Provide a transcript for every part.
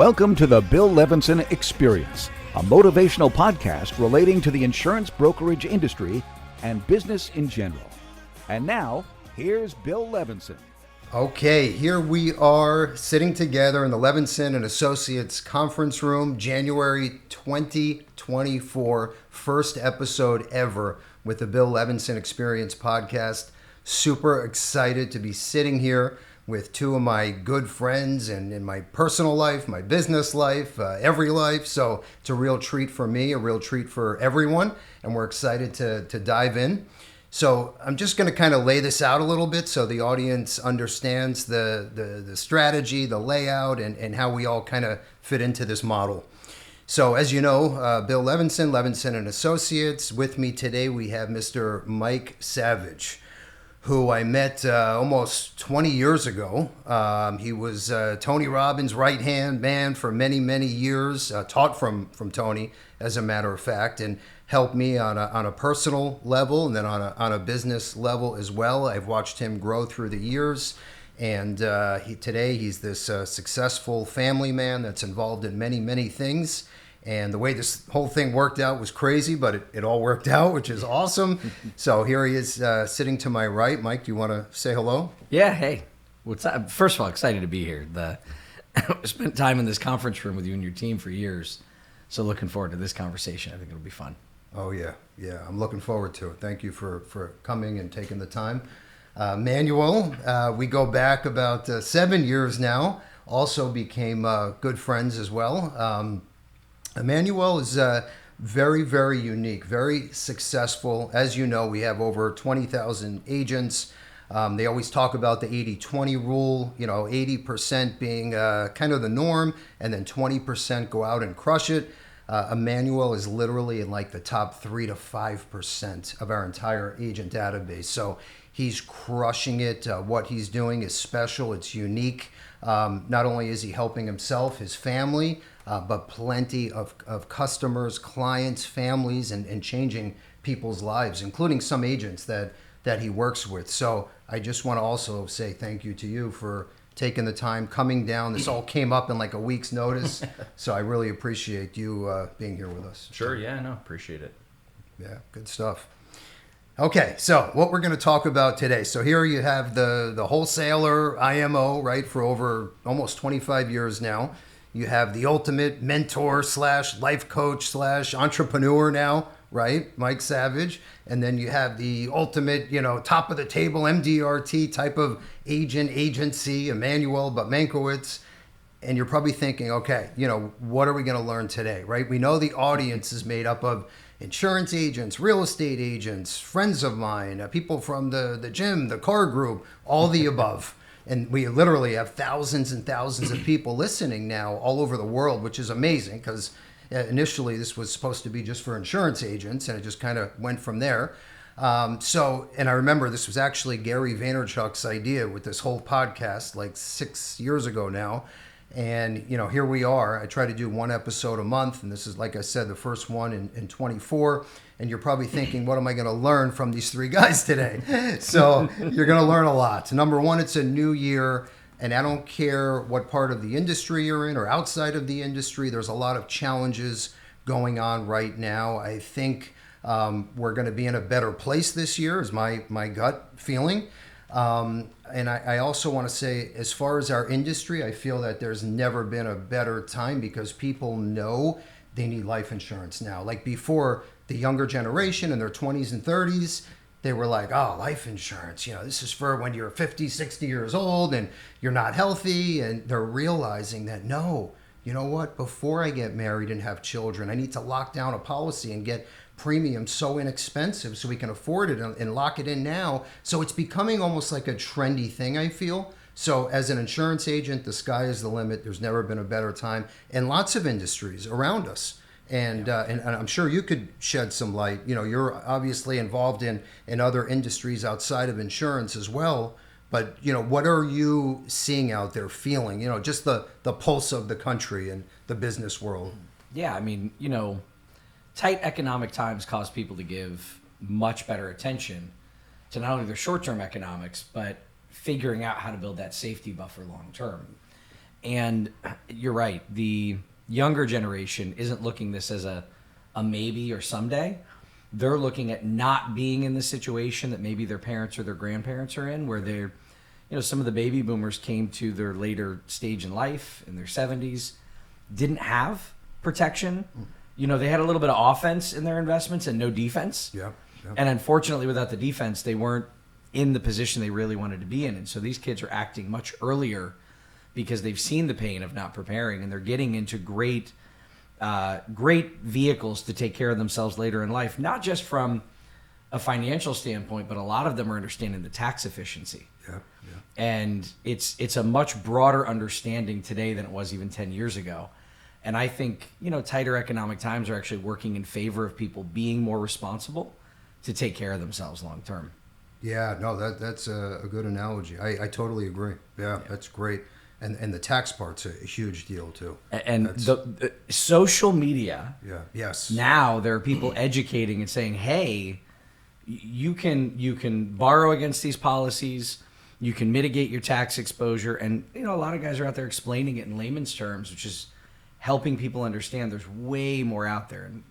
Welcome to the Bill Levinson Experience, a motivational podcast relating to the insurance brokerage industry and business in general. And now, here's Bill Levinson. Okay, here we are sitting together in the Levinson and Associates conference room, January 2024, first episode ever with the Bill Levinson Experience podcast. Super excited to be sitting here with two of my good friends and in my personal life, my business life, every life. So it's a real treat for me, a real treat for everyone, and we're excited to dive in. So I'm just going to kind of lay this out a little bit so the audience understands the strategy, the layout, and how we all kind of fit into this model. So as you know, Bill Levinson, Levinson and Associates. With me today, we have Mr. Mike Savage, who I met almost 20 years ago. He was Tony Robbins' right-hand man for many, many years, taught from Tony, as a matter of fact, and helped me on a personal level and then on a business level as well. I've watched him grow through the years, and today he's this successful family man that's involved in many, many things. And the way this whole thing worked out was crazy, but it all worked out, which is awesome. So here he is sitting to my right. Mike, do you want to say hello? Yeah, hey. What's up? First of all, excited to be here. I spent time in this conference room with you and your team for years. So looking forward to this conversation. I think it'll be fun. Oh, yeah. Yeah, I'm looking forward to it. Thank you for coming and taking the time. Emmanuel, we go back about 7 years now. Also became good friends as well. Emmanuel is very, very unique, very successful. As you know, we have over 20,000 agents. They always talk about the 80-20 rule, 80% being kind of the norm, and then 20% go out and crush it. Emmanuel is literally in like the top 3 to 5% of our entire agent database. So he's crushing it. What he's doing is special. It's unique. Not only is he helping himself, his family, but plenty of customers, clients, families, and changing people's lives, including some agents that he works with. So I just want to also say thank you to you for taking the time, coming down. This all came up in like a week's notice. So I really appreciate you being here with us. Sure, yeah, no, appreciate it. Yeah, good stuff. Okay, so what we're going to talk about today. So here you have the wholesaler, IMO, right, for over almost 25 years now. You have the ultimate mentor / life coach / entrepreneur now, right, Mike Savage. And then you have the ultimate, top of the table MDRT type of agency, Emmanuel Mankiewicz. And you're probably thinking, okay, what are we going to learn today, right? We know the audience is made up of insurance agents, real estate agents, friends of mine, people from the gym, the car group, all the above. And we literally have thousands and thousands of people listening now all over the world, which is amazing because initially this was supposed to be just for insurance agents and it just kind of went from there. And I remember this was actually Gary Vaynerchuk's idea with this whole podcast like 6 years ago now. And, here we are. I try to do one episode a month. And this is, like I said, the first one in 24. And you're probably thinking, what am I going to learn from these three guys today? So you're going to learn a lot. Number one, it's a new year. And I don't care what part of the industry you're in or outside of the industry. There's a lot of challenges going on right now. I think we're going to be in a better place this year is my gut feeling. And I also want to say, as far as our industry, I feel that there's never been a better time because people know they need life insurance now. Like before, the younger generation in their 20s and 30s, they were like, oh, life insurance, this is for when you're 50, 60 years old and you're not healthy. And they're realizing that, no, you know what? Before I get married and have children, I need to lock down a policy and get premium so inexpensive so we can afford it and lock it in now. So it's becoming almost like a trendy thing, I feel. So as an insurance agent, the sky is the limit. There's never been a better time in lots of industries around us. And I'm sure you could shed some light. You're obviously involved in other industries outside of insurance as well. But, what are you seeing out there, feeling, just the pulse of the country and the business world? Yeah, I mean, tight economic times cause people to give much better attention to not only their short-term economics, but figuring out how to build that safety buffer long-term. And you're right. The younger generation isn't looking this as a maybe or someday. They're looking at not being in the situation that maybe their parents or their grandparents are in, where they're, some of the baby boomers came to their later stage in life, in their 70s, didn't have protection. They had a little bit of offense in their investments and no defense. Yeah. And unfortunately, without the defense, they weren't in the position they really wanted to be in. And so these kids are acting much earlier because they've seen the pain of not preparing, and they're getting into great vehicles to take care of themselves later in life, not just from a financial standpoint, but a lot of them are understanding the tax efficiency. Yeah. And it's a much broader understanding today than it was even 10 years ago. And I think, tighter economic times are actually working in favor of people being more responsible to take care of themselves long term. Yeah, no, that's a good analogy. I totally agree. Yeah, that's great. And the tax part's a huge deal too. And the social media. Yeah. Yes. Now there are people educating and saying, "Hey, you can borrow against these policies. You can mitigate your tax exposure." And a lot of guys are out there explaining it in layman's terms, which is helping people understand there's way more out there. And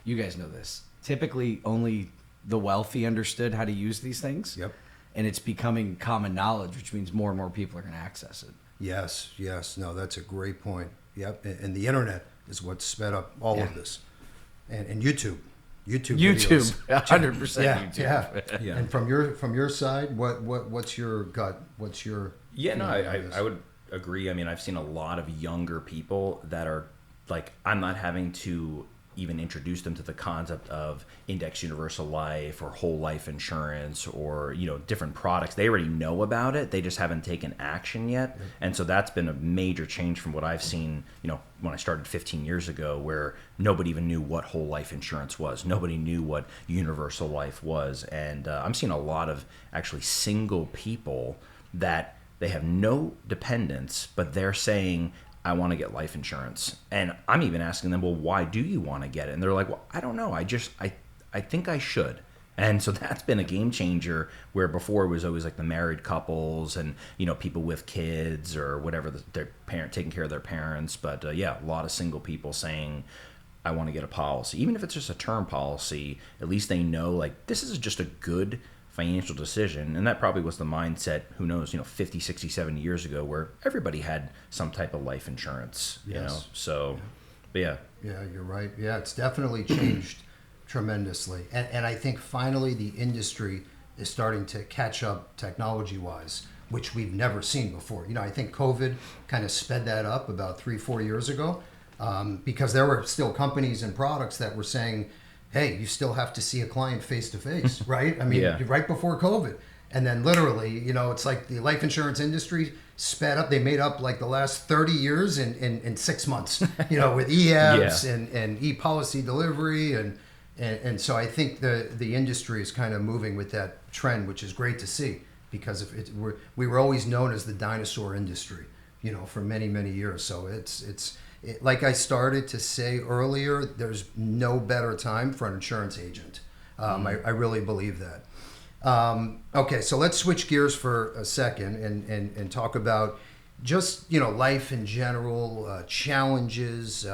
you guys know this. Typically, only the wealthy understood how to use these things. Yep. And it's becoming common knowledge, which means more and more people are going to access it. Yes. No, that's a great point. Yep. And the internet is what sped up all of this. And YouTube videos. 100% YouTube. Yeah. And from your side, what's your gut? What's your I would agree. I mean, I've seen a lot of younger people that are like, I'm not having to even introduce them to the concept of index universal life or whole life insurance or different products. They already know about it, they just haven't taken action yet. And so that's been a major change from what I've seen when I started 15 years ago, where nobody even knew what whole life insurance was, nobody knew what universal life was. And I'm seeing a lot of actually single people that they have no dependents, but they're saying, I want to get life insurance. And I'm even asking them, well, why do you want to get it? And they're like, well, I don't know. I think I should. And so that's been a game changer, where before it was always like the married couples and, people with kids or whatever, their parent taking care of their parents. But a lot of single people saying, I want to get a policy. Even if it's just a term policy, at least they know like this is just a good financial decision. And that probably was the mindset, who knows, 50, 60, 70 years ago, where everybody had some type of life insurance, so yeah, you're right. Yeah, it's definitely changed tremendously. And I think finally the industry is starting to catch up technology wise, which we've never seen before. I think COVID kind of sped that up about 3-4 years ago, because there were still companies and products that were saying, hey, you still have to see a client face to face, right? I mean, right before COVID. And then literally, it's like the life insurance industry sped up. They made up like the last 30 years in 6 months, with e-apps and e-policy delivery. And so I think the industry is kind of moving with that trend, which is great to see, because we were always known as the dinosaur industry, for many, many years. So it's like I started to say earlier, there's no better time for an insurance agent. I really believe that. Okay, so let's switch gears for a second and talk about just, life in general, challenges,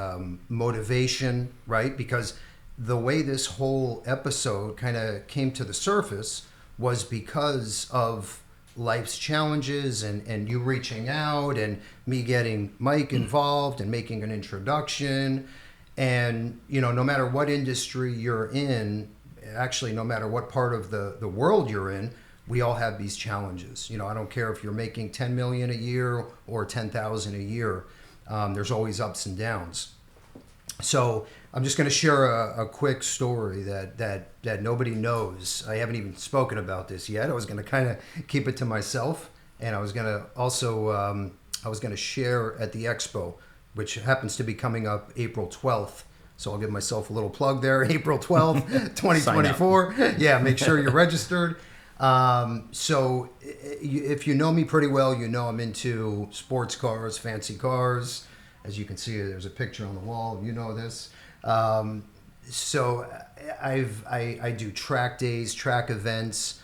motivation, right? Because the way this whole episode kind of came to the surface was because of life's challenges and you reaching out and me getting Mike involved and making an introduction. And, no matter what industry you're in, actually, no matter what part of the world you're in, we all have these challenges. I don't care if you're making 10 million a year or 10,000 a year. There's always ups and downs. So I'm just going to share a quick story that nobody knows. I haven't even spoken about this yet. I was going to kind of keep it to myself, and I was going to also share at the expo, which happens to be coming up April 12th. So I'll give myself a little plug there. April 12th, 2024. Yeah, make sure you're registered. So if you know me pretty well, I'm into sports cars, fancy cars. As you can see, there's a picture on the wall. You know this. So I do track days, track events.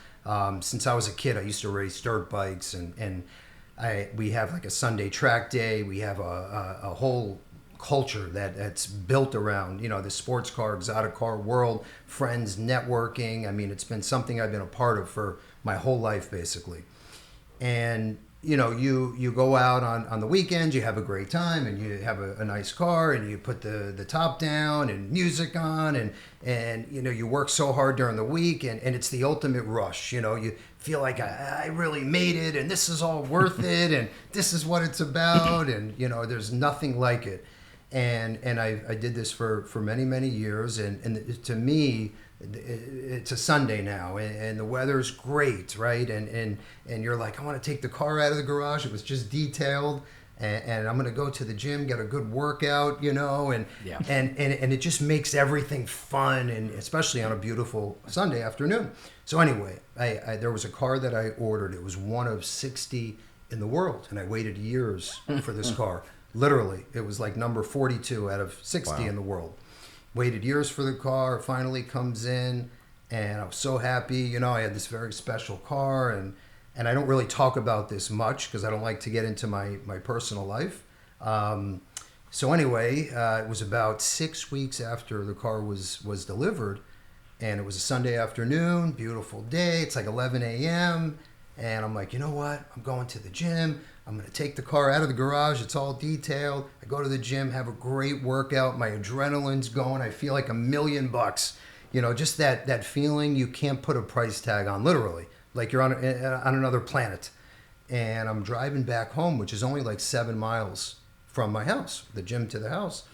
Since I was a kid, I used to race dirt bikes, and We have like a Sunday track day. We have a whole culture that's built around, the sports car, exotic car world, friends, networking. I mean, it's been something I've been a part of for my whole life, basically. And, you go out on the weekends, you have a great time, and you have a nice car, and you put the top down and music on, and you work so hard during the week, and it's the ultimate rush. You feel like I really made it, and this is all worth it, and this is what it's about, and, there's nothing like it. And I did this for many, many years, and to me, it's a Sunday now, and the weather's great, right? And you're like, I want to take the car out of the garage. It was just detailed, and I'm going to go to the gym, get a good workout, and it just makes everything fun, and especially on a beautiful Sunday afternoon. So anyway, there was a car that I ordered. It was one of 60 in the world, and I waited years for this car. Literally, it was like number 42 out of 60 in the world. Waited years for the car, finally comes in, and I was so happy. I had this very special car, and I don't really talk about this much because I don't like to get into my personal life. So anyway, it was about 6 weeks after the car was delivered, and it was a Sunday afternoon, beautiful day. It's like 11 a.m., and I'm like, you know what? I'm going to the gym. I'm going to take the car out of the garage. It's all detailed. I go to the gym, have a great workout. My adrenaline's going. I feel like $1,000,000. Just that feeling you can't put a price tag on, literally. Like you're on another planet. And I'm driving back home, which is only like 7 miles from my house, the gym to the house.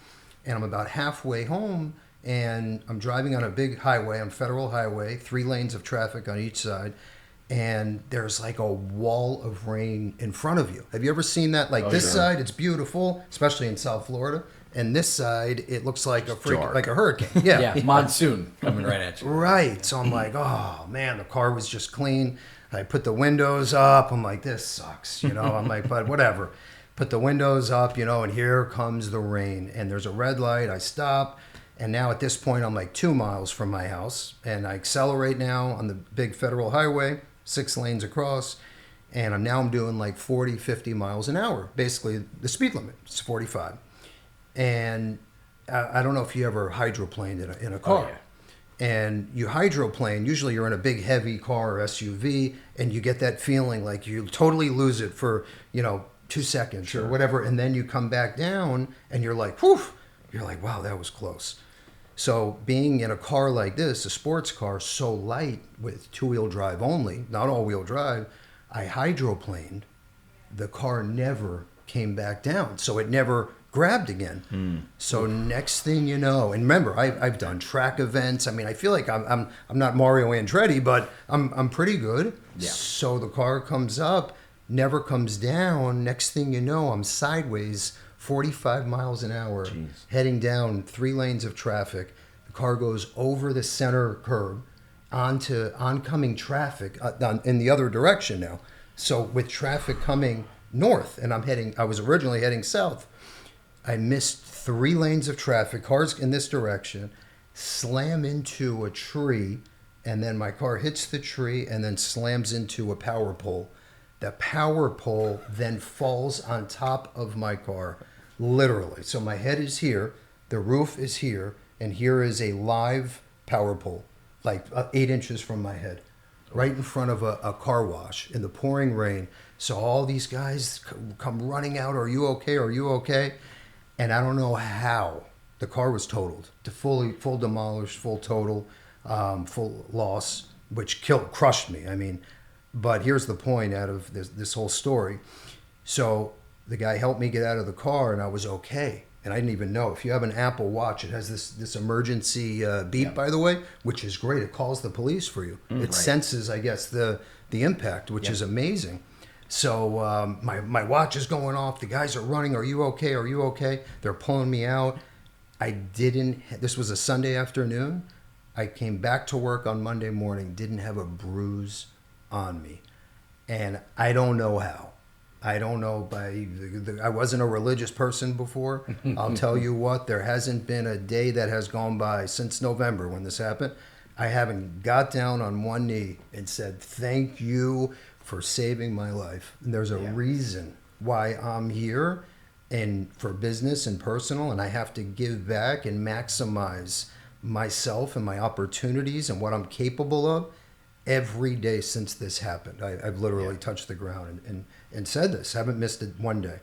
And I'm about halfway home, and I'm driving on a big highway, on Federal Highway, 3 lanes of traffic on each side. And there's like a wall of rain in front of you. Have you ever seen that? Like this side, it's beautiful, especially in South Florida. And this side, it looks like a hurricane. Yeah. Monsoon coming right at you. Right. So I'm like, oh man, the car was just clean. I put the windows up. I'm like, this sucks. I'm like, but whatever. Put the windows up, and here comes the rain. And there's a red light. I stop. And now at this point, I'm like 2 miles from my house. And I accelerate now on the big Federal Highway. 6 lanes across, and I'm doing like 40, 50 miles an hour. Basically, the speed limit is 45. And I don't know if you ever hydroplaned in a car. Oh, yeah. And you hydroplane, usually you're in a big, heavy car or SUV, and you get that feeling like you totally lose it for, 2 seconds or whatever, and then you come back down, and you're like, whew, you're like, wow, that was close. So being in a car like this, a sports car, so light with 2-wheel drive only, not all-wheel drive, I hydroplaned. The car never came back down, so it never grabbed again. So next thing you know, and remember, I've done track events. I mean, I feel like I'm not Mario Andretti, but I'm pretty good. Yeah. So the car comes up, never comes down. Next thing you know, I'm sideways 45 miles an hour, heading down 3 lanes of traffic. The car goes over the center curb onto oncoming traffic in the other direction now. So with traffic coming north, and I was originally heading south, I missed 3 lanes of traffic, cars in this direction, slam into a tree, and then my car hits the tree and then slams into a power pole. The power pole then falls on top of my car. Literally. So my head is here, the roof is here, and here is a live power pole, like 8 inches from my head, right in front of a car wash in the pouring rain. So all these guys come running out, are you okay? Are you okay? And I don't know how. The car was totaled, full demolished, full total, full loss, which crushed me. I mean, but here's the point out of this whole story. So the guy helped me get out of the car, and I was okay. And I didn't even know. If you have an Apple Watch, it has this emergency beep, by the way, which is great. It calls the police for you. It senses, I guess, the impact, which is amazing. So my watch is going off. The guys are running. Are you okay? Are you okay? They're pulling me out. This was a Sunday afternoon. I came back to work on Monday morning, didn't have a bruise on me. And I don't know how. I don't know. I wasn't a religious person before. I'll tell you what, there hasn't been a day that has gone by since November when this happened. I haven't got down on one knee and said, thank you for saving my life. And there's a reason why I'm here, and for business and personal, and I have to give back and maximize myself and my opportunities and what I'm capable of every day since this happened. I've literally touched the ground and said this. Haven't missed it one day.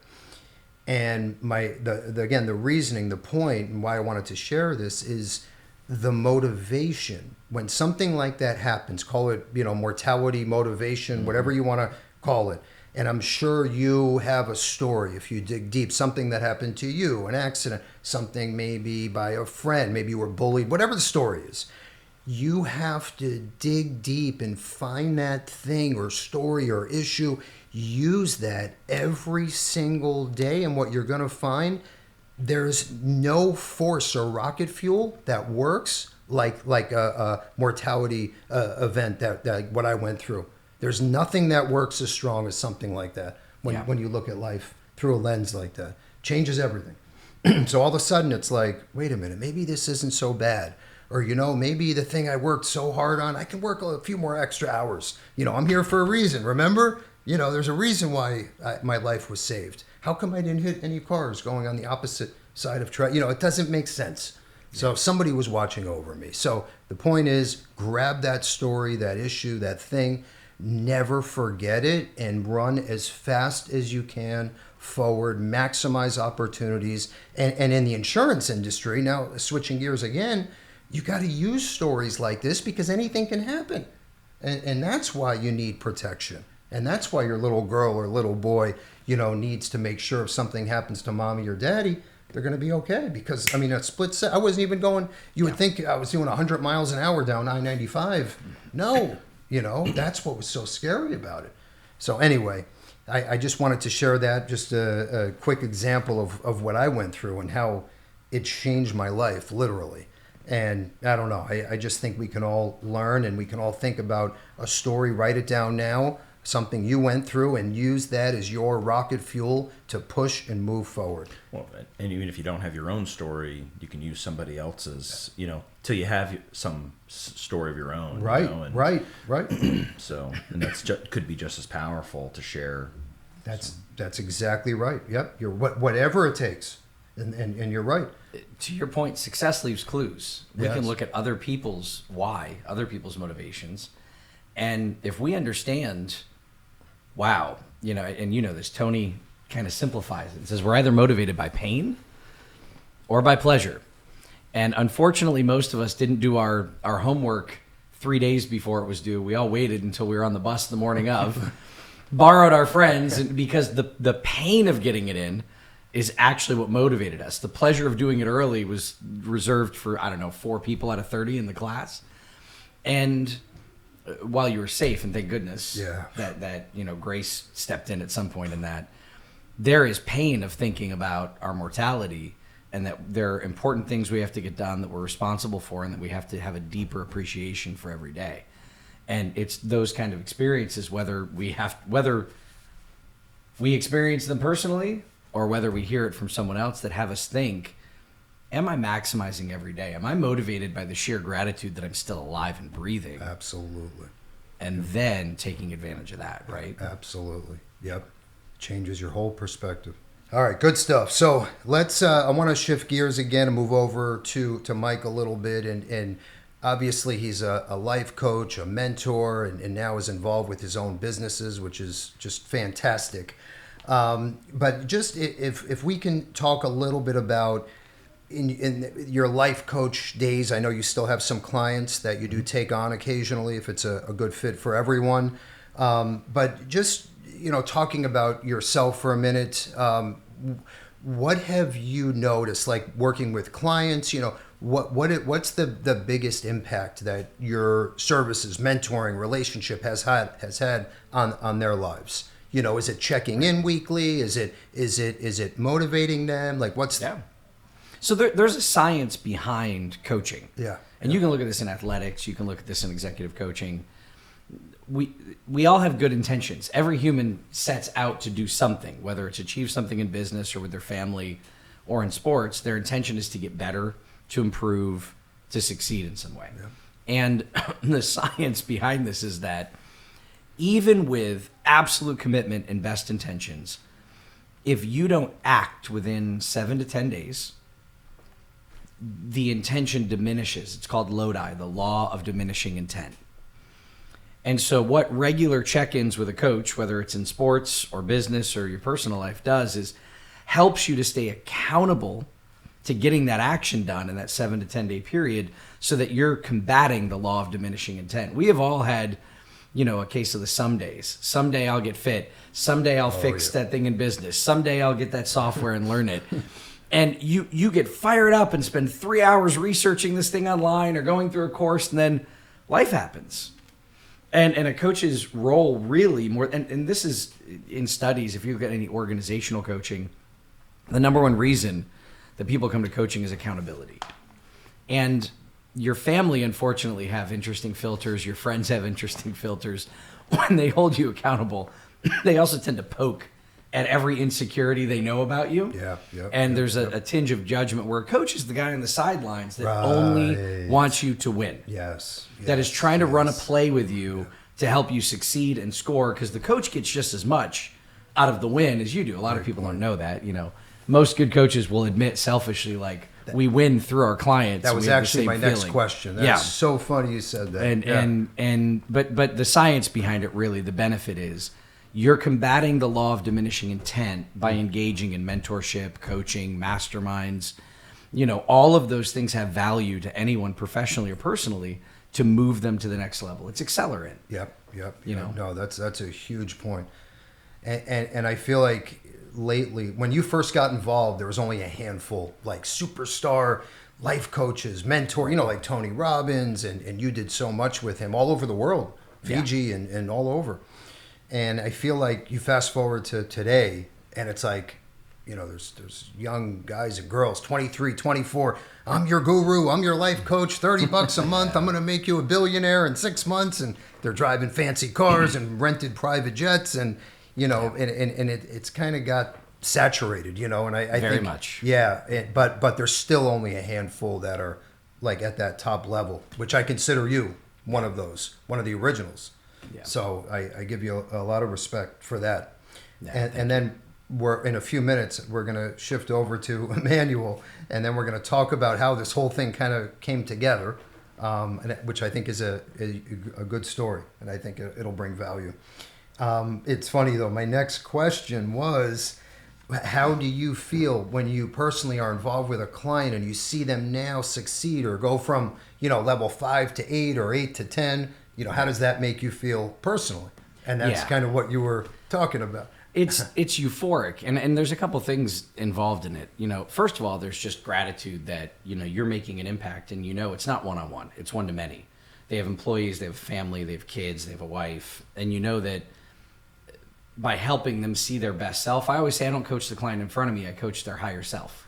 And the reasoning, the point, and why I wanted to share this is the motivation. When something like that happens, call it, mortality, motivation, whatever you want to call it. And I'm sure you have a story, if you dig deep, something that happened to you, an accident, something maybe by a friend, maybe you were bullied, whatever the story is. You have to dig deep and find that thing or story or issue. Use that every single day, and what you're going to find, there's no force or rocket fuel that works like a mortality event that what I went through. There's nothing that works as strong as something like that when you look at life through a lens like that. Changes everything. So all of a sudden it's like, wait a minute, maybe this isn't so bad. Or, maybe the thing I worked so hard on, I can work a few more extra hours. I'm here for a reason, remember? There's a reason why my life was saved. How come I didn't hit any cars going on the opposite side of traffic? It doesn't make sense. So somebody was watching over me. So the point is, grab that story, that issue, that thing, never forget it, and run as fast as you can forward, maximize opportunities. And in the insurance industry, now switching gears again, you got to use stories like this because anything can happen. And that's why you need protection. And that's why your little girl or little boy, needs to make sure if something happens to mommy or daddy, they're going to be okay. Because, a split set, I wasn't even going, you would think I was doing 100 miles an hour down I-95. No, that's what was so scary about it. So anyway, I just wanted to share that, just a quick example of what I went through and how it changed my life, literally. And I don't know, I just think we can all learn, and we can all think about a story, write it down now, something you went through, and use that as your rocket fuel to push and move forward. Well, and even if you don't have your own story, you can use somebody else's, till you have some story of your own. Right, right. So, and that's could be just as powerful to share. That's exactly right. Yep, whatever it takes. And you're right. To your point, success leaves clues. We Yes. can look at other people's why, other people's motivations. And if we understand, wow, and this, Tony kind of simplifies it. It says we're either motivated by pain or by pleasure. And unfortunately, most of us didn't do our homework 3 days before it was due. We all waited until we were on the bus the morning of, borrowed our friends, and because the pain of getting it in is actually what motivated us. The pleasure of doing it early was reserved for, 4 people out of 30 in the class. And while you were safe, and thank goodness that Grace stepped in at some point in that, there is pain of thinking about our mortality, and that there are important things we have to get done that we're responsible for, and that we have to have a deeper appreciation for every day. And it's those kind of experiences, whether we experience them personally or whether we hear it from someone else, that have us think, am I maximizing every day? Am I motivated by the sheer gratitude that I'm still alive and breathing? Absolutely. And then taking advantage of that, right? Absolutely. Yep. Changes your whole perspective. All right, good stuff. So let's, I want to shift gears again and move over to Mike a little bit. And obviously he's a life coach, a mentor, and now is involved with his own businesses, which is just fantastic. But just if we can talk a little bit about in your life coach days, I know you still have some clients that you do take on occasionally if it's a good fit for everyone. But just, talking about yourself for a minute, what have you noticed, like working with clients, what's the biggest impact that your services, mentoring, relationship has had on their lives? Is it checking in weekly? Is it motivating them? Like what's So there's a science behind coaching. Yeah. And you can look at this in athletics. You can look at this in executive coaching. We all have good intentions. Every human sets out to do something, whether it's achieve something in business or with their family or in sports. Their intention is to get better, to improve, to succeed in some way. Yeah. And the science behind this is that even with absolute commitment and best intentions, if you don't act within 7 to 10 days, the intention diminishes. It's called Lodi, the law of diminishing intent. And so what regular check-ins with a coach, whether it's in sports or business or your personal life, does is helps you to stay accountable to getting that action done in that 7 to 10 day period so that you're combating the law of diminishing intent. We have all had, a case of the somedays. Someday I'll get fit. Someday I'll fix that thing in business. Someday I'll get that software and learn it. And you get fired up and spend 3 hours researching this thing online or going through a course, and then life happens. And a coach's role really more, and this is in studies, if you look at any organizational coaching, the number one reason that people come to coaching is accountability. And your family, unfortunately, have interesting filters. Your friends have interesting filters. When they hold you accountable, they also tend to poke at every insecurity they know about you. And there's a tinge of judgment where a coach is the guy on the sidelines that only wants you to win. That is trying to run a play with you to help you succeed and score, because the coach gets just as much out of the win as you do. A lot of people don't know that. Most good coaches will admit selfishly, like, we win through our clients. That was actually my next question. That's so funny you said that. But the science behind it, really, the benefit is you're combating the law of diminishing intent by engaging in mentorship, coaching, masterminds. All of those things have value to anyone professionally or personally to move them to the next level. It's accelerant. Yep. No, that's a huge point. And I feel like lately, when you first got involved, there was only a handful, like superstar life coaches, mentor, like Tony Robbins, and you did so much with him all over the world, Fiji and all over. And I feel like you fast forward to today, and it's like, there's young guys and girls, 23, 24. I'm your guru. I'm your life coach. $30 a month. I'm going to make you a billionaire in 6 months. And they're driving fancy cars and rented private jets, and it's kind of got saturated, and I very think much. But there's still only a handful that are like at that top level, which I consider you one of those, one of the originals. So I give you a lot of respect for that. And then we're in a few minutes, we're going to shift over to Emmanuel, and then we're going to talk about how this whole thing kind of came together, which I think is a good story, and I think it'll bring value. It's funny though, my next question was, how do you feel when you personally are involved with a client and you see them now succeed or go from, level 5 to 8 or 8 to 10? How does that make you feel personally? And that's kind of what you were talking about. It's euphoric, and there's a couple things involved in it. First of all, there's just gratitude that you're making an impact, and it's not one-on-one, it's one-to-many. They have employees, they have a family, they have kids, they have a wife, and that by helping them see their best self. I always say I don't coach the client in front of me, I coach their higher self.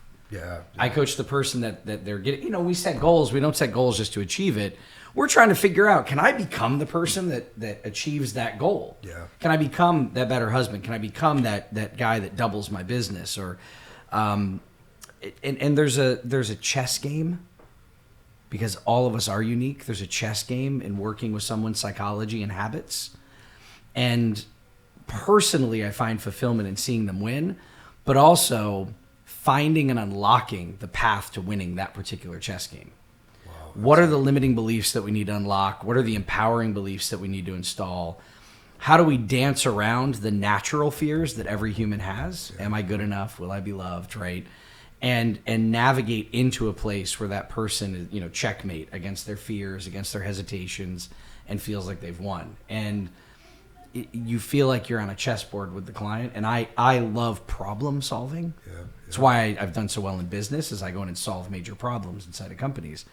I coach the person that they're getting. We set goals. We don't set goals just to achieve it. We're trying to figure out, can I become the person that achieves that goal? Can I become that better husband? Can I become that guy that doubles my business? Or and there's a chess game, because all of us are unique. There's a chess game in working with someone's psychology and habits. And personally, I find fulfillment in seeing them win, but also finding and unlocking the path to winning that particular chess game. What are the limiting beliefs that we need to unlock? What are the empowering beliefs that we need to install? How do we dance around the natural fears that every human has? Am I good enough? Will I be loved? Right? And navigate into a place where that person is, checkmate against their fears, against their hesitations, and feels like they've won. And you feel like you're on a chessboard with the client. And I love problem solving. That's why I've done so well in business, is I go in and solve major problems inside of companies.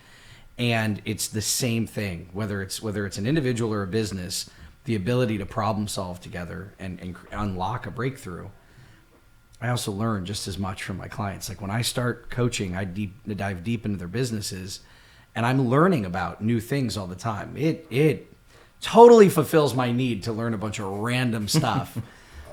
And it's the same thing, whether it's an individual or a business, the ability to problem solve together and unlock a breakthrough. I also learn just as much from my clients. Like when I start coaching, I dive deep into their businesses, and I'm learning about new things all the time. It totally fulfills my need to learn a bunch of random stuff.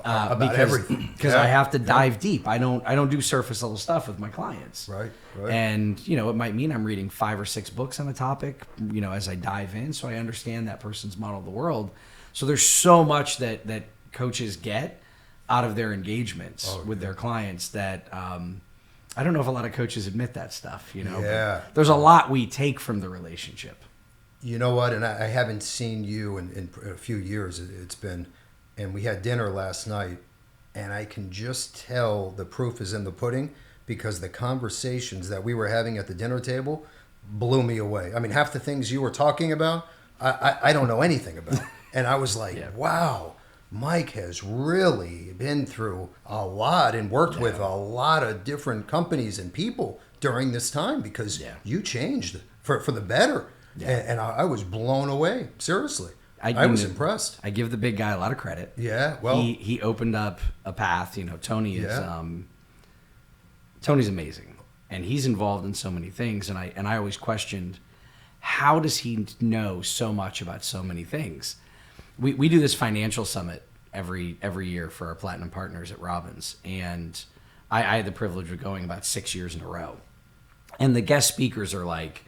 About everything, because I have to dive deep. I don't do surface level stuff with my clients. Right. And it might mean I'm reading 5 or 6 books on the topic, as I dive in, so I understand that person's model of the world. So there's so much that coaches get out of their engagements with their clients that I don't know if a lot of coaches admit that stuff, you know. Yeah. But there's a lot we take from the relationship. You know what? And I haven't seen you in a few years. It's been, and we had dinner last night, and I can just tell the proof is in the pudding because the conversations that we were having at the dinner table blew me away. I mean, half the things you were talking about, I don't know anything about. And I was like, wow, Mike has really been through a lot and worked with a lot of different companies and people during this time because you changed for the better. Yeah. And I was blown away. Seriously. I was impressed. I give the big guy a lot of credit. Yeah, well. He opened up a path. You know, Tony is Tony's amazing. And he's involved in so many things. And I always questioned, how does he know so much about so many things? We do this financial summit every year for our platinum partners at Robbins. And I had the privilege of going about 6 years in a row. And the guest speakers are like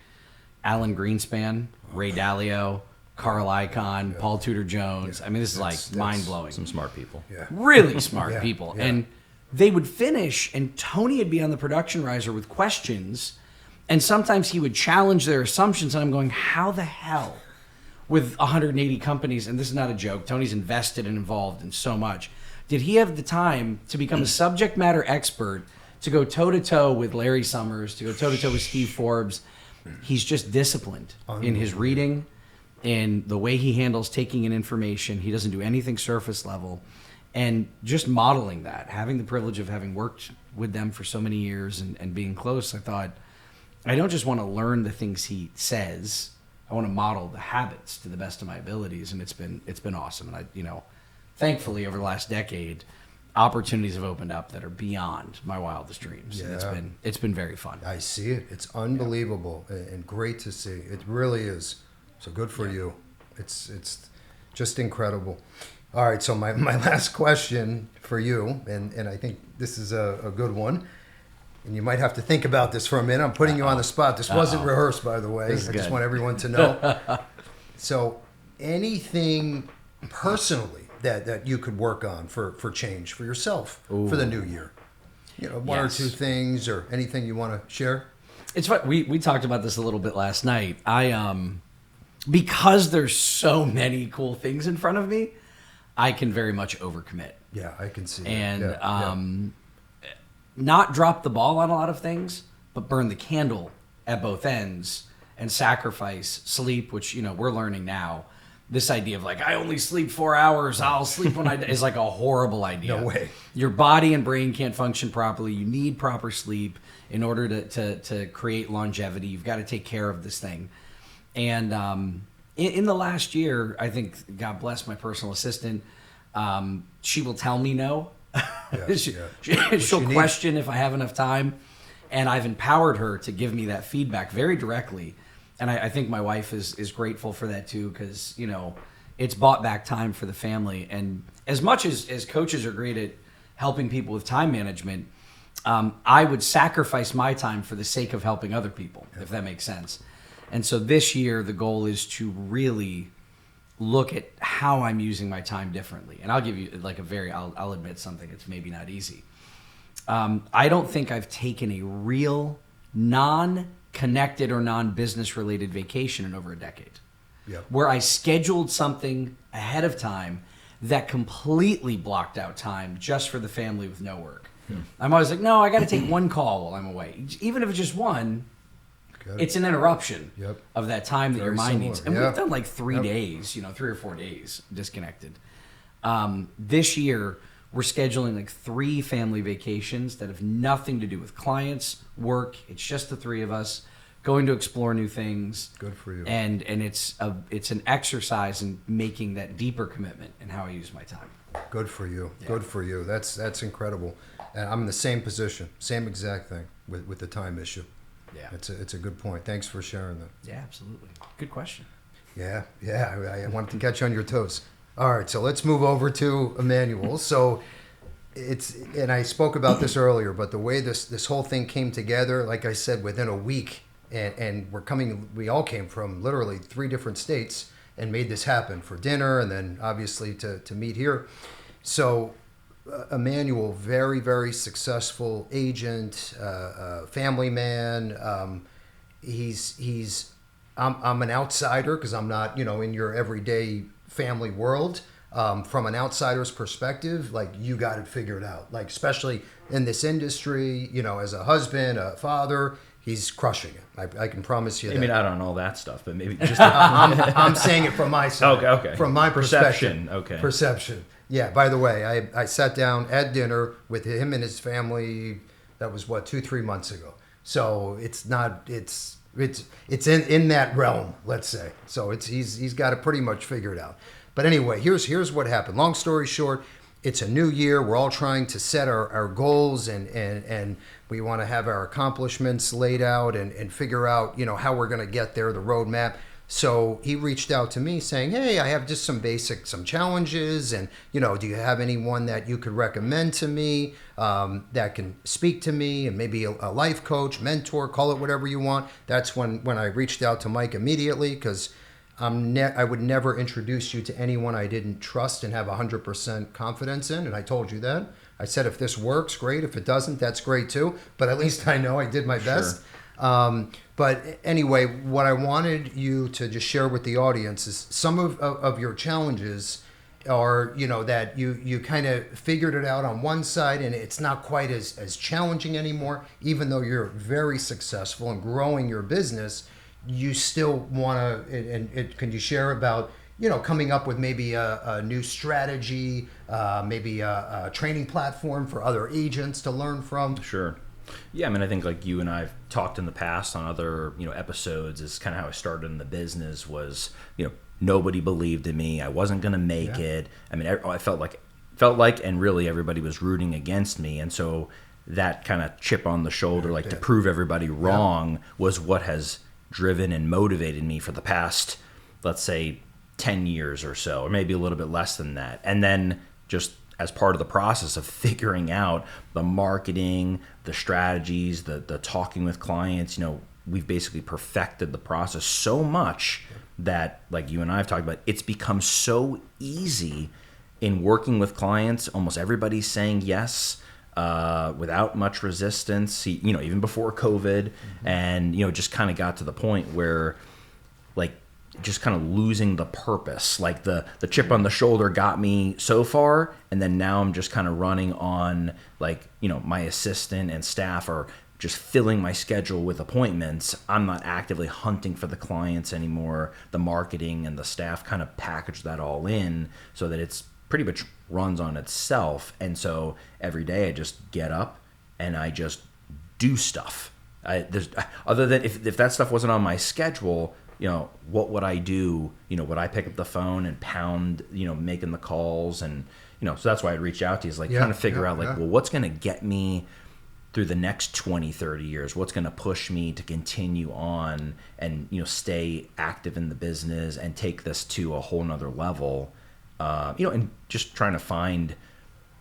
Alan Greenspan, Ray Dalio, Carl Icahn, Paul Tudor Jones. I mean, this is like mind-blowing. Some smart people. Yeah. Really smart people. Yeah. And they would finish, and Tony would be on the production riser with questions, and sometimes he would challenge their assumptions, and I'm going, how the hell, with 180 companies, and this is not a joke, Tony's invested and involved in so much, did he have the time to become a subject matter expert, to go toe-to-toe with Larry Summers, to go toe-to-toe with Steve Forbes? He's just disciplined in his reading, in the way he handles taking in information. He doesn't do anything surface level. And just modeling that, having the privilege of having worked with them for so many years and being close, I thought, I don't just want to learn the things he says. I want to model the habits to the best of my abilities, and it's been awesome. And thankfully over the last decade, opportunities have opened up that are beyond my wildest dreams. Yeah. And it's been very fun. I see it. It's unbelievable and great to see. It really is. So good for you. It's just incredible. All right, so my last question for you, and I think this is a good one, and you might have to think about this for a minute. I'm putting you on the spot. This wasn't rehearsed, by the way. I just want everyone to know. So anything personally that you could work on for change for yourself for the new year? You know, one or two things or anything you want to share? It's fun. We talked about this a little bit last night. Because there's so many cool things in front of me, I can very much overcommit. Yeah, I can see and that. Not drop the ball on a lot of things, but burn the candle at both ends and sacrifice sleep, which, you know, we're learning now. This idea of like, I only sleep 4 hours, I'll sleep when is like a horrible idea. No way. Your body and brain can't function properly. You need proper sleep in order to create longevity. You've got to take care of this thing. And in the last year, I think, God bless my personal assistant, she will tell me no. She'll question if I have enough time. And I've empowered her to give me that feedback very directly. And I think my wife is grateful for that too, because, you know, it's bought back time for the family. And as much as coaches are great at helping people with time management, I would sacrifice my time for the sake of helping other people, if that makes sense. And so this year, the goal is to really look at how I'm using my time differently. And I'll give you like I'll admit something. It's maybe not easy. I don't think I've taken a real non-connected or non-business related vacation in over a decade. Yep. Where I scheduled something ahead of time that completely blocked out time just for the family with no work. I'm always like, no, I got to take one call while I'm away. Even if it's just one, it's an interruption of that time that your mind needs. And we've done like 3 days, 3 or 4 days disconnected. This year, we're scheduling like 3 family vacations that have nothing to do with clients, work. It's just the 3 of us going to explore new things. Good for you. And it's an exercise in making that deeper commitment in how I use my time. Good for you. Yeah. Good for you. That's incredible. And I'm in the same position, same exact thing with the time issue. Yeah, it's a good point. Thanks for sharing that. Yeah, absolutely. Good question. Yeah. I wanted to catch you on your toes. All right, so let's move over to Emmanuel. So and I spoke about this earlier, but the way this whole thing came together, like I said, within a week, and we all came from literally 3 different states and made this happen for dinner, and then obviously to meet here. So Emmanuel, very, very successful agent, family man. I'm an outsider because I'm not, in your everyday family world. From an outsider's perspective, like, you got it figured out. Like, especially in this industry, as a husband, a father, he's crushing it. I can promise you that. I mean, I don't know all that stuff, but maybe just I'm saying it from my side. Okay. From my Perception. perspective. Okay. Perception. Yeah. By the way, I sat down at dinner with him and his family. That was 2-3 months ago. So it's in that realm, let's say. So he's got it pretty much figured out. But anyway, here's what happened. Long story short, it's a new year. We're all trying to set our goals and we want to have our accomplishments laid out and figure out, how we're going to get there, the roadmap. So he reached out to me saying, hey, I have just some challenges. And, do you have anyone that you could recommend to me that can speak to me, and maybe a life coach, mentor, call it whatever you want. That's when I reached out to Mike immediately, because I would never introduce you to anyone I didn't trust and have 100% confidence in. And I told you that. I said, if this works, great. If it doesn't, that's great too. But at least I know I did my best. But anyway, what I wanted you to just share with the audience is some of your challenges are, that you kind of figured it out on one side and it's not quite as challenging anymore. Even though you're very successful and growing your business, you still want to, and can you share about, coming up with maybe a new strategy, maybe a training platform for other agents to learn from? Sure. Yeah, I mean, I think like you and I've talked in the past on other, episodes, is kind of how I started in the business was, nobody believed in me. I wasn't going to make it. I mean, I felt like, and really everybody was rooting against me. And so that kind of chip on the shoulder, like to prove everybody wrong, was what has driven and motivated me for the past, let's say, 10 years or so, or maybe a little bit less than that. And then just as part of the process of figuring out the marketing, the strategies, the talking with clients, we've basically perfected the process so much that, like you and I have talked about, it's become so easy in working with clients. Almost everybody's saying yes without much resistance, even before COVID. And, just kind of got to the point where, like, just kind of losing the purpose. Like the chip on the shoulder got me so far, and then now I'm just kind of running on, like, my assistant and staff are just filling my schedule with appointments. I'm not actively hunting for the clients anymore. The marketing and the staff kind of package that all in so that it's pretty much runs on itself. And so every day I just get up and I just do stuff. Other than if that stuff wasn't on my schedule, what would I do? Would I pick up the phone and pound, making the calls? And, so that's why I reached out to you, is like trying to figure out, well, what's going to get me through the next 20, 30 years? What's going to push me to continue on and, stay active in the business and take this to a whole nother level? And just trying to find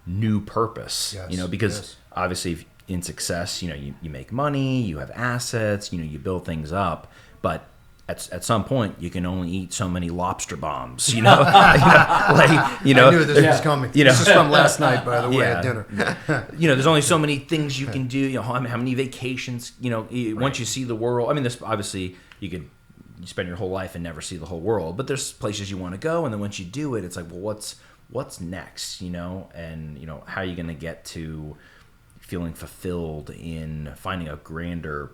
new purpose, because obviously if in success, you make money, you have assets, you build things up, but at some point you can only eat so many lobster bombs, I knew this was coming. This is from last night, by the way, at dinner. There's only so many things you can do. How many vacations, once you see the world. I mean, this obviously you spend your whole life and never see the whole world, but there's places you want to go, and then once you do it, it's like, well, what's next, and how are you going to get to feeling fulfilled in finding a grander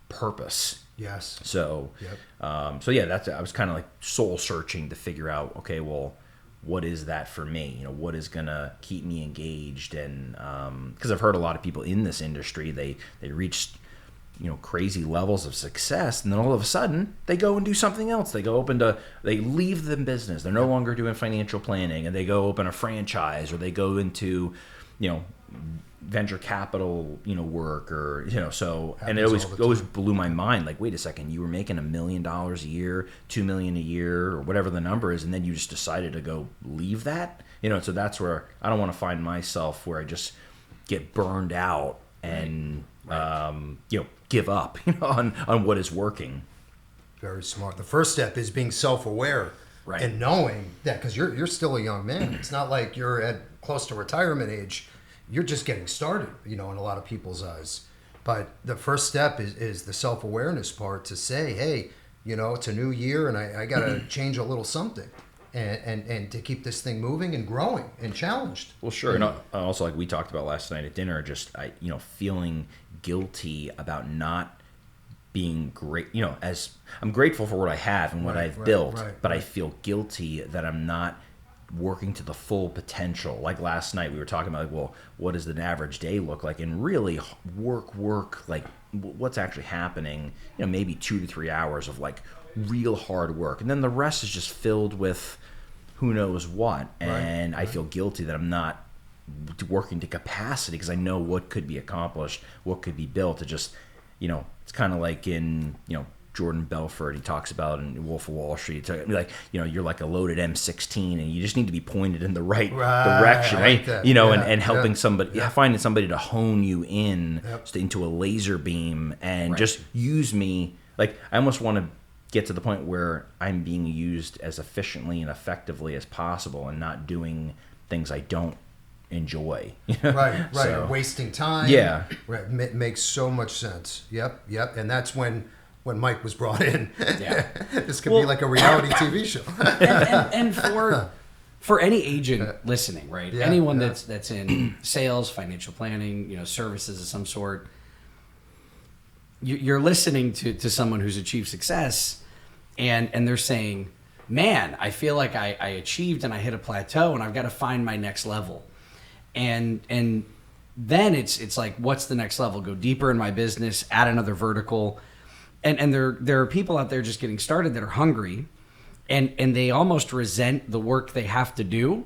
purpose? Yes. So, I was kind of like soul searching to figure out, okay, well, what is that for me? What is gonna keep me engaged? And because I've heard a lot of people in this industry, they reached crazy levels of success, and then all of a sudden they go and do something else. They leave the business. They're no longer doing financial planning, and they go open a franchise, or they go into venture capital, work, or so. And it always blew my mind. Like, wait a second, you were making $1 million a year, $2 million a year, or whatever the number is, and then you just decided to go leave that. So that's where I don't want to find myself where I just get burned out and give up on what is working. Very smart. The first step is being self-aware Right. And knowing that, because you're still a young man. It's not like you're at close to retirement age. You're just getting started, in a lot of people's eyes. But the first step is the self-awareness part, to say, hey, it's a new year and I got to change a little something. And to keep this thing moving and growing and challenged. Well, sure. And also, like we talked about last night at dinner, just feeling guilty about not being great. As I'm grateful for what I have and what I've built, but I feel guilty that I'm not working to the full potential. Like last night, we were talking about, well, what does an average day look like? And really work, like what's actually happening, maybe 2 to 3 hours of like real hard work. And then the rest is just filled with who knows what. And I feel guilty that I'm not working to capacity, because I know what could be accomplished, what could be built. It just, it's kind of like in, Jordan Belfort, he talks about in Wolf of Wall Street, like, you're like a loaded M16 and you just need to be pointed in the right direction, like right? That. And helping somebody, finding somebody to hone you in into a laser beam and just use me. Like, I almost want to get to the point where I'm being used as efficiently and effectively as possible and not doing things I don't enjoy. Right. So, You're wasting time. Yeah. Right. Makes so much sense. Yep. And that's when Mike was brought in. Yeah. This could be like a reality TV show. and for any agent listening, right? Yeah, Anyone that's in sales, financial planning, services of some sort, you're listening to someone who's achieved success, and they're saying, man, I feel like I achieved and I hit a plateau and I've got to find my next level. And then it's like, what's the next level? Go deeper in my business, add another vertical. And there are people out there just getting started that are hungry, and they almost resent the work they have to do.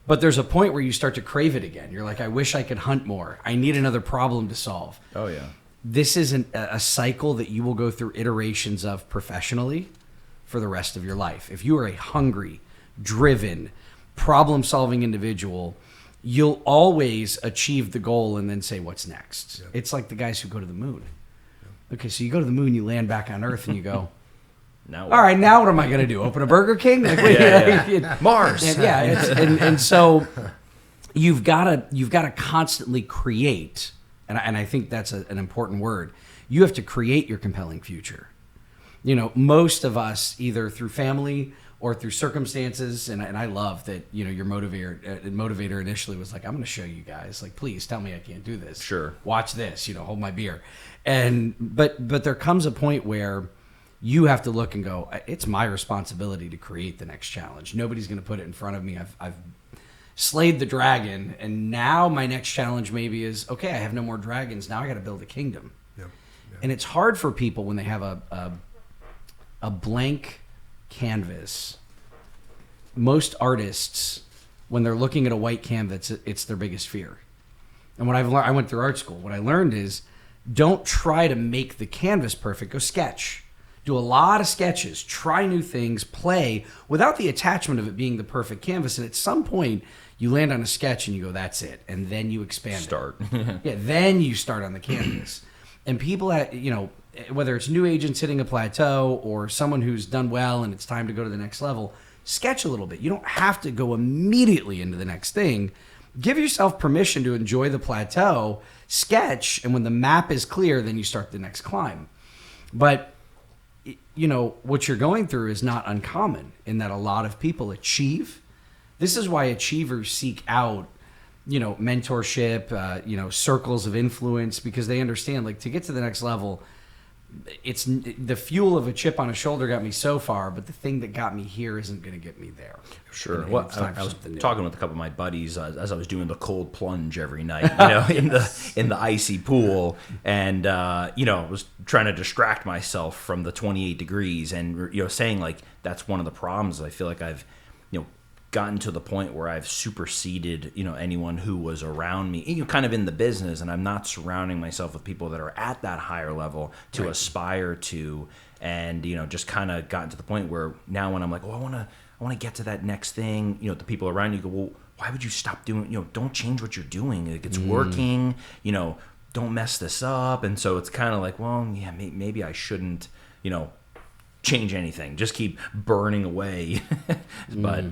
But there's a point where you start to crave it again. You're like, I wish I could hunt more. I need another problem to solve. Oh, yeah. This is a cycle that you will go through iterations of professionally for the rest of your life. If you are a hungry, driven, problem-solving individual, you'll always achieve the goal and then say, what's next? Yep. It's like the guys who go to the moon. Okay, so you go to the moon, you land back on Earth, and you go, now all right, now what am I going to do? Open a Burger King? Like, Mars. And so you've got to constantly create, and I think that's an important word. You have to create your compelling future. Most of us, either through family or through circumstances, and I love that, your motivator initially was like, I'm going to show you guys, like, please tell me I can't do this. Sure. Watch this, hold my beer. But there comes a point where you have to look and go, it's my responsibility to create the next challenge. Nobody's going to put it in front of me. I've slayed the dragon, and now my next challenge maybe is, okay, I have no more dragons. Now I got to build a kingdom. Yep. And it's hard for people when they have a blank canvas. Most artists, when they're looking at a white canvas, it's their biggest fear. And what I've learned, I went through art school. What I learned is, don't try to make the canvas perfect. Go sketch. Do a lot of sketches. Try new things. Play without the attachment of it being the perfect canvas. And at some point, you land on a sketch and you go, that's it. And then you expand Start. Then you start on the canvas. And people whether it's new agents hitting a plateau or someone who's done well and it's time to go to the next level, sketch a little bit. You don't have to go immediately into the next thing. Give yourself permission to enjoy the plateau, sketch, and when the map is clear, then you start the next climb. But, what you're going through is not uncommon in that a lot of people achieve. This is why achievers seek out, mentorship, circles of influence, because they understand, like, to get to the next level, it's the fuel of a chip on a shoulder got me so far, but the thing that got me here isn't going to get me there. Sure. And Well, I was talking with a couple of my buddies as I was doing the cold plunge every night, in the icy pool, and was trying to distract myself from the 28 degrees, and saying like that's one of the problems. I feel like I've gotten to the point where I've superseded anyone who was around me, kind of in the business, and I'm not surrounding myself with people that are at that higher level to aspire to, and just kind of gotten to the point where now when I'm like, I want to get to that next thing, the people around you go, well, why would you stop doing, don't change what you're doing, like, it's working, don't mess this up. And so it's kind of like, well, yeah, maybe I shouldn't change anything. Just keep burning away. But,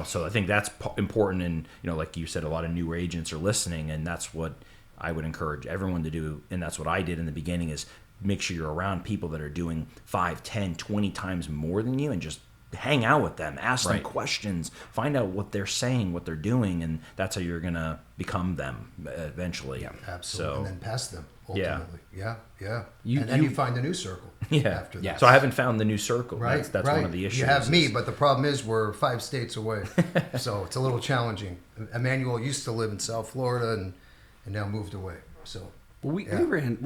so I think that's important. And, like you said, a lot of new agents are listening, and that's what I would encourage everyone to do. And that's what I did in the beginning, is make sure you're around people that are doing 5, 10, 20 times more than you, and just hang out with them, ask them questions, find out what they're saying, what they're doing, and that's how you're going to become them eventually. Yeah, absolutely. And then pass them, ultimately. Yeah. And then you find a new circle after that. Yes. So I haven't found the new circle. Right, That's one of the issues. You have me, but the problem is we're 5 states away. So it's a little challenging. Emmanuel used to live in South Florida and now moved away. So... Well, we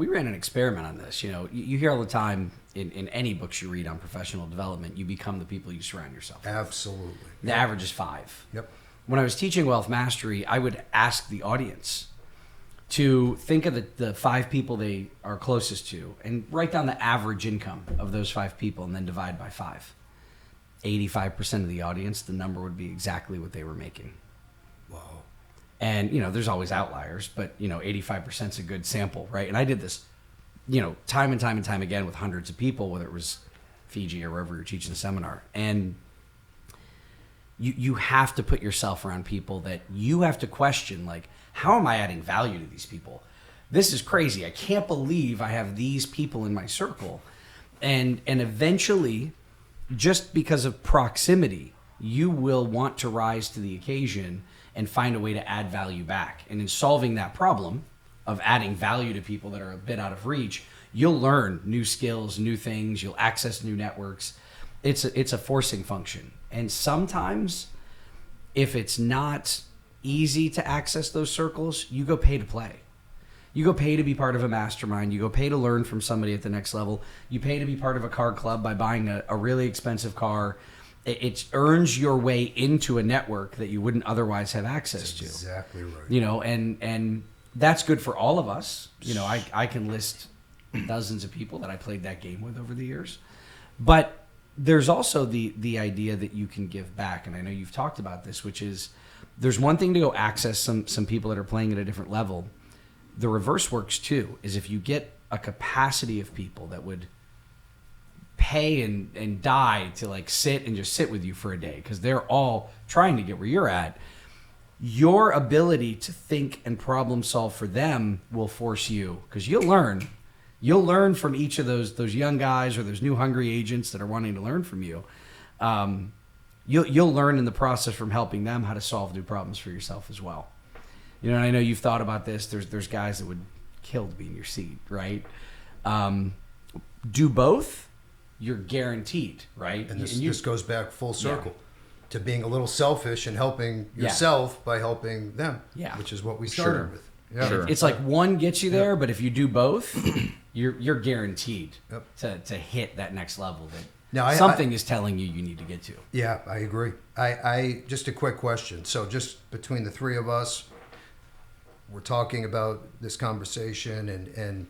ran an experiment on this. You hear all the time in any books you read on professional development, you become the people you surround yourself with. Absolutely. The average is 5. Yep. When I was teaching Wealth Mastery, I would ask the audience to think of the 5 people they are closest to and write down the average income of those 5 people and then divide by 5. 85% of the audience, the number would be exactly what they were making. Wow. And, there's always outliers, but, 85% is a good sample, right? And I did this, time and time again with hundreds of people, whether it was Fiji or wherever you're teaching a seminar. And you have to put yourself around people that you have to question, like, how am I adding value to these people? This is crazy. I can't believe I have these people in my circle. And eventually, just because of proximity, you will want to rise to the occasion and find a way to add value back. And in solving that problem of adding value to people that are a bit out of reach, you'll learn new skills, new things, you'll access new networks. It's a forcing function. And sometimes, if it's not easy to access those circles, you go pay to play. You go pay to be part of a mastermind. You go pay to learn from somebody at the next level. You pay to be part of a car club by buying a really expensive car. It earns your way into a network that you wouldn't otherwise have access to. Exactly right. And that's good for all of us. I can list dozens of people that I played that game with over the years. But there's also the idea that you can give back. And I know you've talked about this, which is there's one thing to go access some people that are playing at a different level. The reverse works too, is if you get a capacity of people that would pay and die to like sit with you for a day because they're all trying to get where you're at, your ability to think and problem solve for them will force you, because you'll learn from each of those young guys or those new hungry agents that are wanting to learn from you. You'll learn in the process from helping them how to solve new problems for yourself as well. And I know you've thought about this. There's guys that would kill to be in your seat, right? Do both, you're guaranteed, right? And this goes back full circle to being a little selfish and helping yourself by helping them, which is what we started with. Yeah. Sure. It's like one gets you there, but if you do both, you're guaranteed to hit that next level that something is telling you need to get to. Yeah, I agree. I just a quick question. So just between the three of us, we're talking about this conversation, and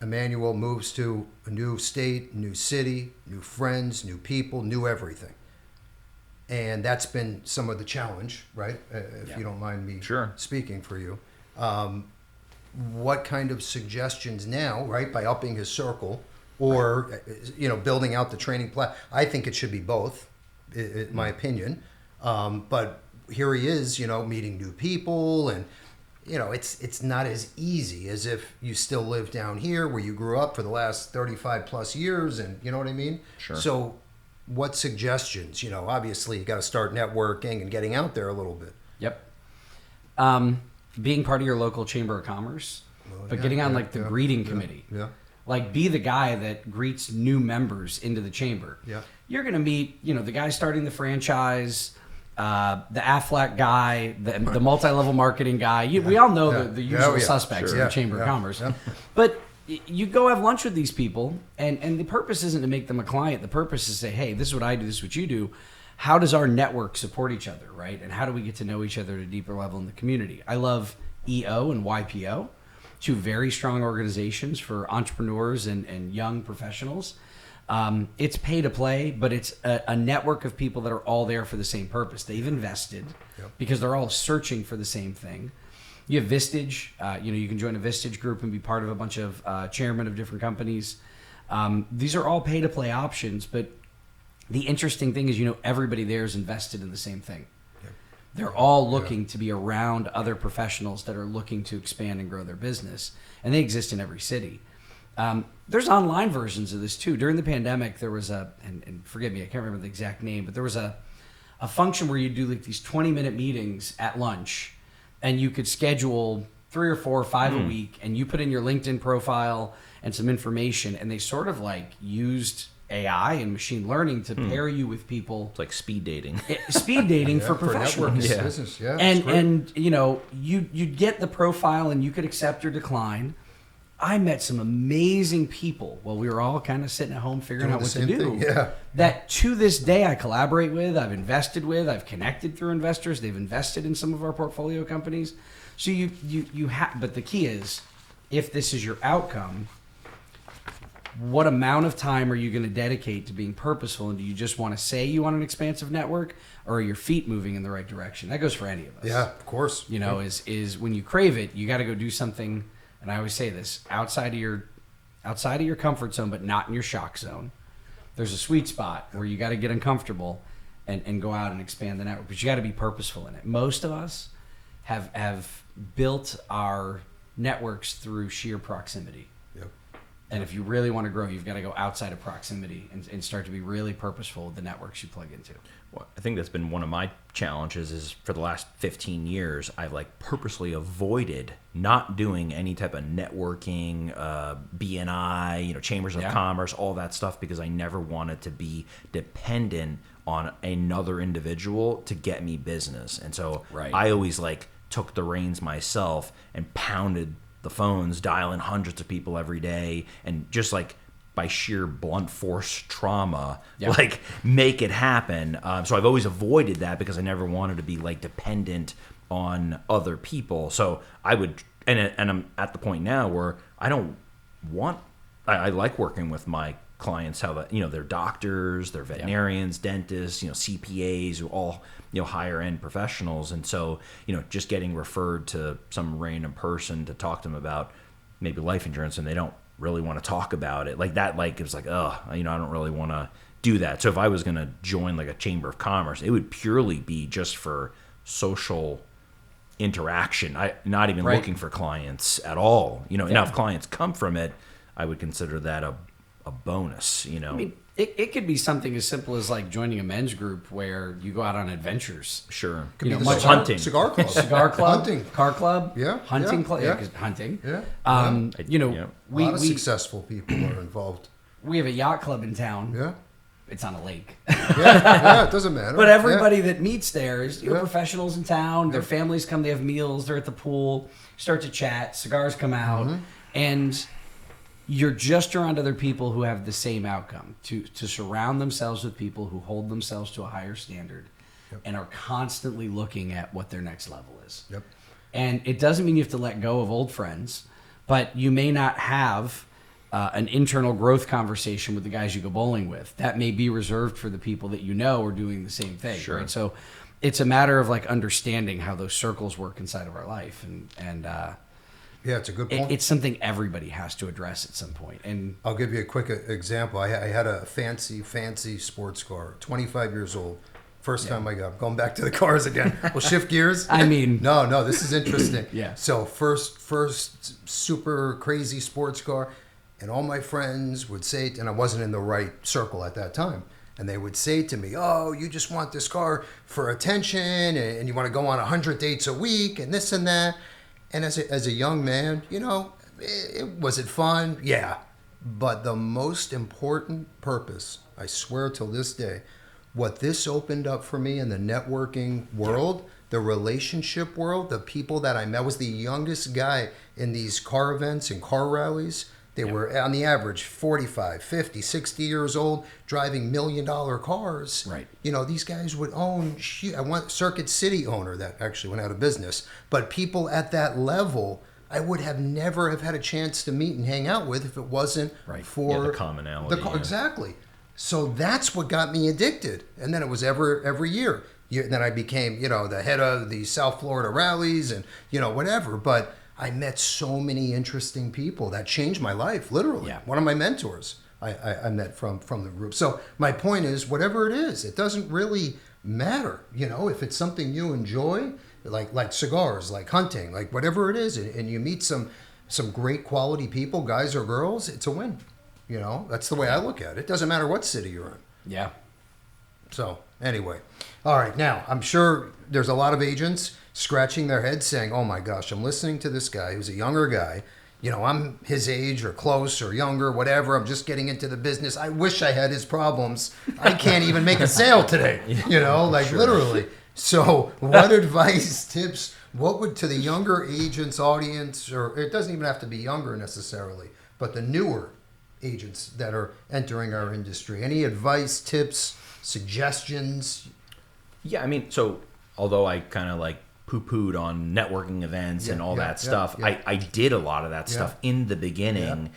Emmanuel moves to a new state, new city, new friends, new people, new everything. And that's been some of the challenge, right? If you don't mind me speaking for you. What kind of suggestions now, right, by upping his circle or, building out the training plan? I think it should be both, in my opinion. But here he is, meeting new people, and it's not as easy as if you still live down here where you grew up for the last 35 plus years, and you know what I mean? Sure. So what suggestions? Obviously you got to start networking and getting out there a little bit. Yep. Being part of your local chamber of commerce, but getting on the greeting committee. Yeah. Like, be the guy that greets new members into the chamber. Yeah. You're going to meet, the guy starting the franchise, the Aflac guy, the multi-level marketing guy. We all know the usual suspects in the Chamber of Commerce. Yeah. But you go have lunch with these people, and the purpose isn't to make them a client. The purpose is to say, hey, this is what I do, this is what you do. How does our network support each other, right? And how do we get to know each other at a deeper level in the community? I love EO and YPO, two very strong organizations for entrepreneurs and young professionals. It's pay to play, but it's a network of people that are all there for the same purpose. They've invested because they're all searching for the same thing. You have Vistage. You can join a Vistage group and be part of a bunch of chairmen of different companies. These are all pay-to-play options, but the interesting thing is, everybody there is invested in the same thing. They're all looking to be around other professionals that are looking to expand and grow their business, and they exist in every city. There's online versions of this too. During the pandemic, there was and forgive me, I can't remember the exact name, but there was a function where you do like these 20-minute meetings at lunch, and you could schedule 3 or 4 or 5 a week, and you put in your LinkedIn profile and some information, and they sort of like used AI and machine learning to pair you with people. It's like speed dating. Speed dating for professionals. For business, And you'd get the profile and you could accept or decline. I met some amazing people while we were all kind of sitting at home figuring out what to do. That to this day I collaborate with, I've invested with, I've connected through investors. They've invested in some of our portfolio companies. So you have, but the key is, if this is your outcome, what amount of time are you going to dedicate to being purposeful? And do you just want to say you want an expansive network, or are your feet moving in the right direction? That goes for any of us. Yeah, of course. Is when you crave it, you got to go do something. And I always say this, outside of your comfort zone, but not in your shock zone. There's a sweet spot where you got to get uncomfortable and go out and expand the network, but you got to be purposeful in it. Most of us have built our networks through sheer proximity. Yep. And if you really want to grow, you've got to go outside of proximity and start to be really purposeful with the networks you plug into. Well, I think that's been one of my challenges is for the last 15 years, I've like purposely avoided not doing any type of networking, BNI, chambers of commerce, all that stuff, because I never wanted to be dependent on another individual to get me business. And so I always like took the reins myself and pounded the phones, dialing hundreds of people every day, and just like by sheer blunt force trauma, like make it happen. So I've always avoided that because I never wanted to be like dependent on other people. So I would, and I'm at the point now where I don't want, I like working with my clients, how that, they're doctors, they're veterinarians, dentists, CPAs, who all, higher end professionals. And so, just getting referred to some random person to talk to them about maybe life insurance, and they don't really want to talk about it like that. Like, it was like, I don't really want to do that. So if I was going to join like a chamber of commerce, it would purely be just for social interaction. Not even looking for clients at all. Now if clients come from it, I would consider that a bonus, I mean, it could be something as simple as like joining a men's group where you go out on adventures. Sure. Could be hunting. Cigar club. Cigar club. Hunting. Car club. Yeah. Hunting club. Yeah. 'Cause hunting. Yeah. A lot of successful people are involved. We have a yacht club in town. Yeah. It's on a lake. It doesn't matter. But everybody that meets there is professionals in town. Their families come. They have meals. They're at the pool. Start to chat. Cigars come out. And you're just around other people who have the same outcome, to surround themselves with people who hold themselves to a higher standard and are constantly looking at what their next level is. Yep. And it doesn't mean you have to let go of old friends, but you may not have an internal growth conversation with the guys you go bowling with. That may be reserved for the people that are doing the same thing. Sure. Right? So it's a matter of like understanding how those circles work inside of our life. And it's a good point. It's something everybody has to address at some point. And I'll give you a quick example. I had a fancy sports car, 25 years old. First time I got. I'm going back to the cars again. We'll shift gears. I mean, no, this is interesting. Yeah. So first super crazy sports car, and all my friends would say, and I wasn't in the right circle at that time, and they would say to me, "Oh, you just want this car for attention, and you want to go on 100 dates a week, and this and that." And as a young man, was it fun? Yeah. But the most important purpose, I swear till this day, what this opened up for me in the networking world, the relationship world, the people that I met, I was the youngest guy in these car events and car rallies. They were, on the average, 45, 50, 60 years old, driving $1 million cars. Right. These guys would own, I want Circuit City owner that actually went out of business. But people at that level, I would have never have had a chance to meet and hang out with if it wasn't for the commonality. Exactly. So that's what got me addicted. And then it was every year. Then I became, the head of the South Florida rallies and, whatever. But I met so many interesting people that changed my life, literally. Yeah. One of my mentors I met from the group. So my point is, whatever it is, it doesn't really matter. If it's something you enjoy, like cigars, like hunting, like whatever it is, and you meet some great quality people, guys or girls, it's a win. That's the way I look at it. It doesn't matter what city you're in. Yeah. So anyway, all right. Now I'm sure there's a lot of agents scratching their heads saying, "Oh my gosh, I'm listening to this guy who's a younger guy. I'm his age or close or younger, whatever. I'm just getting into the business. I wish I had his problems. I can't even make a sale today, Sure. literally." So what advice, tips, what would to the younger agents audience, or it doesn't even have to be younger necessarily, but the newer agents that are entering our industry, any advice, tips, suggestions? Yeah, I mean, so although I kind of like poo-pooed on networking events and all that stuff, I did a lot of that stuff in the beginning.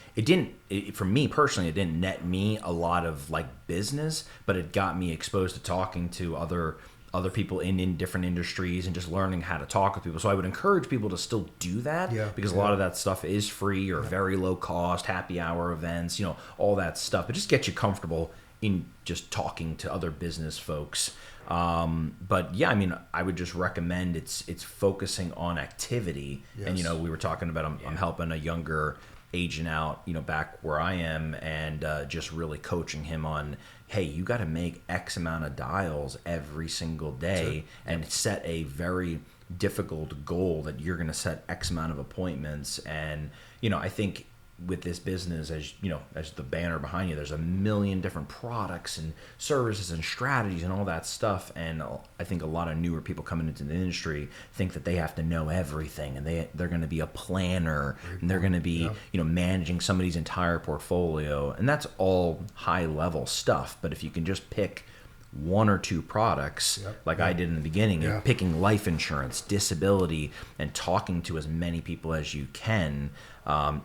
For me personally, it didn't net me a lot of like business, but it got me exposed to talking to other people in different industries and just learning how to talk with people. So I would encourage people to still do that because a lot of that stuff is free or very low cost, happy hour events, all that stuff. But just get you comfortable in just talking to other business folks. But yeah, I mean, I would just recommend it's focusing on activity. And, we were talking about, I'm helping a younger agent out, back where I am, and just really coaching him on, hey, you got to make X amount of dials every single day and set a very difficult goal that you're going to set X amount of appointments. And, I think with this business, as the banner behind you, there's a million different products and services and strategies and all that stuff. And I think a lot of newer people coming into the industry think that they have to know everything, and they're going to be a planner, and they're going to be, managing somebody's entire portfolio. And that's all high level stuff. But if you can just pick one or two products I did in the beginning, and picking life insurance, disability, and talking to as many people as you can,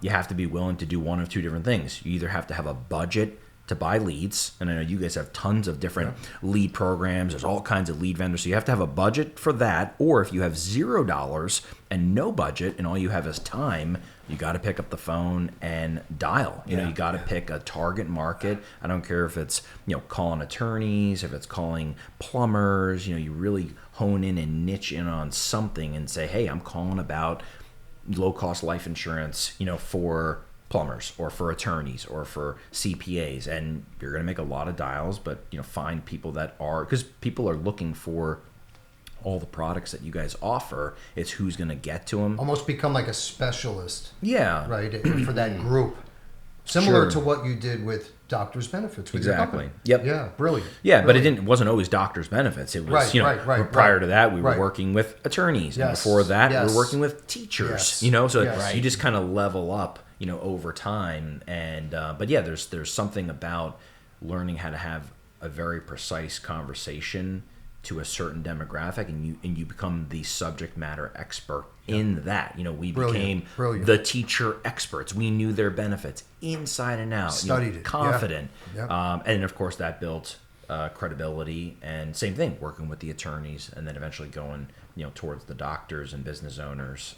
you have to be willing to do one of two different things. You either have to have a budget to buy leads, and I know you guys have tons of different lead programs. There's all kinds of lead vendors, so you have to have a budget for that. Or if you have $0 and no budget and all you have is time, you got to pick up the phone and dial. You got to pick a target market. I don't care if it's calling attorneys, if it's calling plumbers. You really hone in and niche in on something and say, hey, I'm calling about low cost life insurance, for plumbers or for attorneys or for CPAs. And you're going to make a lot of dials, but find people that are, because people are looking for all the products that you guys offer. It's who's going to get to them. Almost become like a specialist. Yeah. Right. For that group. Similar to what you did with doctor's benefits. With your company. Yep. Yeah. Brilliant. Yeah. Brilliant. But it wasn't always doctor's benefits. It was, right. prior to that, we were working with attorneys. And before that, we were working with teachers, so you just kind of level up, over time. And, but yeah, there's something about learning how to have a very precise conversation to a certain demographic, and you become the subject matter expert in that. We became the teacher experts. We knew their benefits inside and out. Studied it. Confident. Yeah. And of course that built credibility, and same thing, working with the attorneys, and then eventually going towards the doctors and business owners.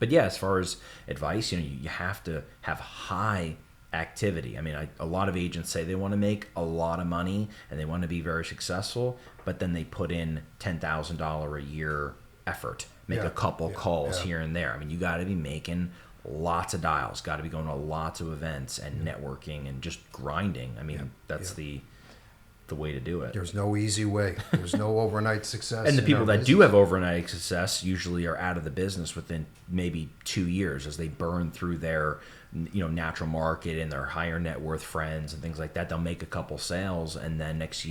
But yeah, as far as advice, you have to have high activity. I mean, a lot of agents say they want to make a lot of money and they want to be very successful, but then they put in $10,000 a year effort, make a couple calls here and there. I mean, you got to be making lots of dials, got to be going to lots of events and networking and just grinding. I mean, that's the way to do it. There's no easy way. There's no overnight success. And the people that do have overnight success usually are out of the business within maybe 2 years as they burn through their natural market and their higher net worth friends and things like that. They'll make a couple sales, and then next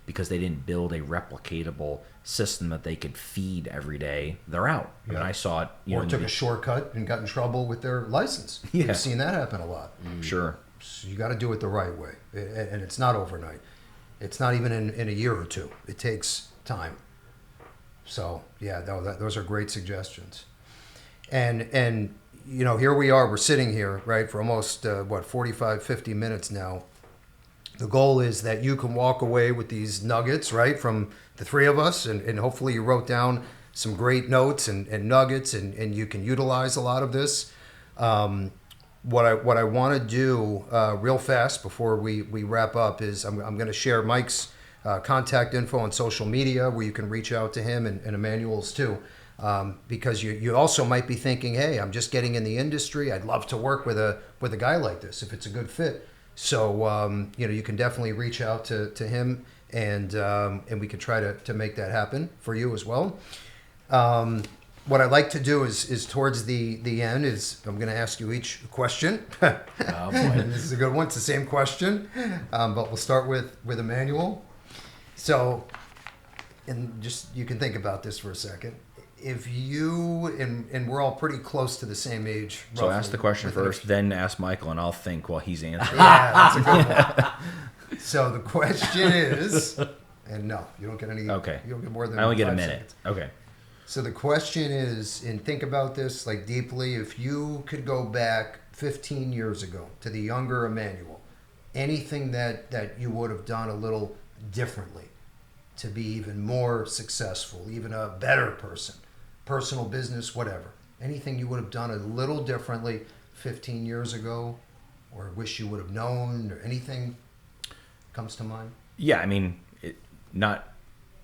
because they didn't build a replicatable system that they could feed every day, they're out. I mean, I saw it. Or took a shortcut and got in trouble with their license. Yeah. You've seen that happen a lot. Sure. So you got to do it the right way, and it's not overnight. It's not even in a year or two. It takes time. So yeah, those are great suggestions. And here we are. We're sitting here, right, for almost 45, 50 minutes now. The goal is that you can walk away with these nuggets, right, from the three of us, and hopefully you wrote down some great notes and nuggets, and you can utilize a lot of this. what I want to do real fast before we wrap up is I'm going to share Mike's contact info on social media where you can reach out to him, and Emmanuel's too. Because you also might be thinking, hey, I'm just getting in the industry. I'd love to work with a guy like this if it's a good fit. So you can definitely reach out to him, and we can try to make that happen for you as well. What I'd like to do is towards the end is I'm going to ask you each a question. Oh boy, this is a good one. It's the same question, but we'll start with Emmanuel. So, and just you can think about this for a second. If you and we're all pretty close to the same age. So roughly, ask the question first, then ask Michael, and I'll think while he's answering. Yeah, that's a good one. So the question is, and no, you don't get any. Okay. You don't get more than. I only get a 5 minute. seconds. Okay. So the question is, and think about this like deeply. If you could go back 15 years ago to the younger Emmanuel, anything that you would have done a little differently to be even more successful, even a better person, personal business, whatever. Anything you would have done a little differently 15 years ago, or wish you would have known, or anything comes to mind? Yeah, I mean, not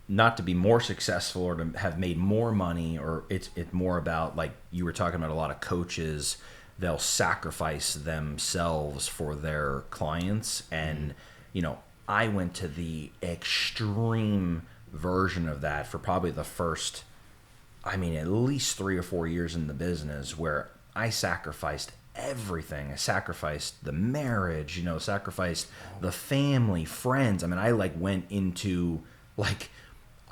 to be more successful or to have made more money, or it's more about, like you were talking about, a lot of coaches, they'll sacrifice themselves for their clients. And, I went to the extreme version of that for probably the first, at least 3 or 4 years in the business, where I sacrificed everything. I sacrificed the marriage, sacrificed the family, friends. I went into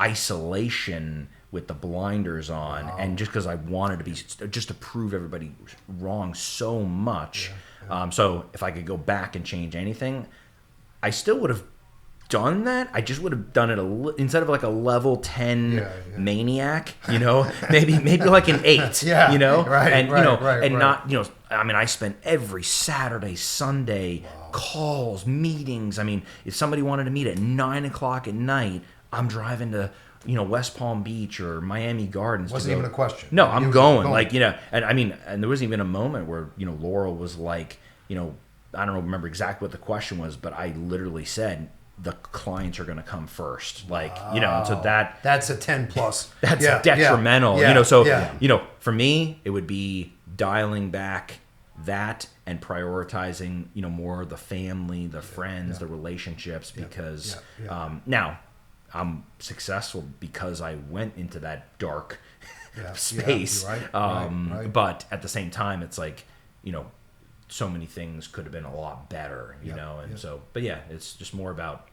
isolation with the blinders on. Wow. And just because I wanted to prove everybody wrong so much. Yeah. So if I could go back and change anything, I still would have done that. I just would have done it instead of a level 10 maniac, maybe like an 8, I spent every Saturday, Sunday, calls, meetings. If somebody wanted to meet at 9:00 at night, I'm driving to, West Palm Beach or Miami Gardens. Wasn't even a question. No, I'm going. And there wasn't even a moment where, Laurel was like, I don't remember exactly what the question was, but I literally said, the clients are going to come first. So that's a 10 plus. That's detrimental. For me, it would be dialing back that and prioritizing, more the family, the friends, the relationships, because now I'm successful because I went into that dark space. Right. But at the same time, it's so many things could have been a lot better, so, but yeah, it's just more about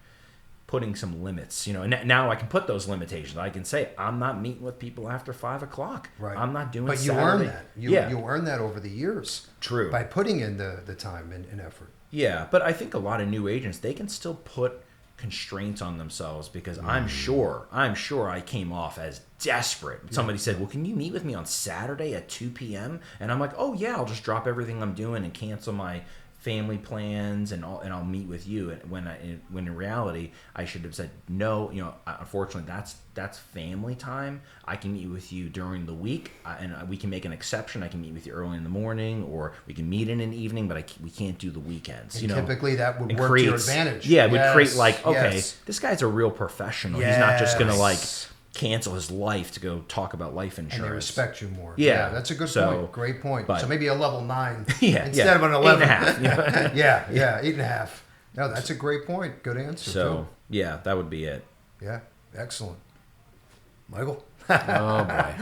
putting some limits, and now I can put those limitations. I can say, I'm not meeting with people after 5:00. Right. I'm not doing But you Saturday. earn that. You earn that over the years. True. By putting in the time and effort. Yeah, but I think a lot of new agents, they can still put constraints on themselves, because I'm sure I came off as desperate. Somebody said, well, can you meet with me on Saturday at 2 p.m.? And I'm like, oh yeah, I'll just drop everything I'm doing and cancel my family plans and I'll meet with you. When in reality, I should have said, no, unfortunately that's family time. I can meet with you during the week, and we can make an exception. I can meet with you early in the morning, or we can meet in an evening, but we can't do the weekends. And typically that would work to your advantage. Yeah, it would create this guy's a real professional. He's not just going to cancel his life to go talk about life insurance. And they respect you more. Yeah, that's a good point. Great point. But, so maybe a level 9 instead of an 11. 8.5. 8.5. No, that's a great point. Good answer. So yeah, that would be it. Yeah, excellent. Michael? Oh boy.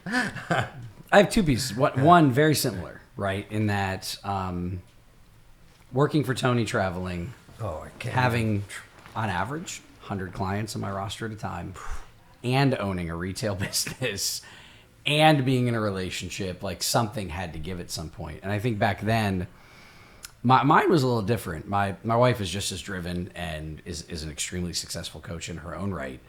I have 2 pieces. One very similar, right? In that working for Tony, traveling, having on average 100 clients on my roster at a time, and owning a retail business, and being in a relationship, something had to give at some point. And I think back then, mine was a little different. My wife is just as driven and is an extremely successful coach in her own right.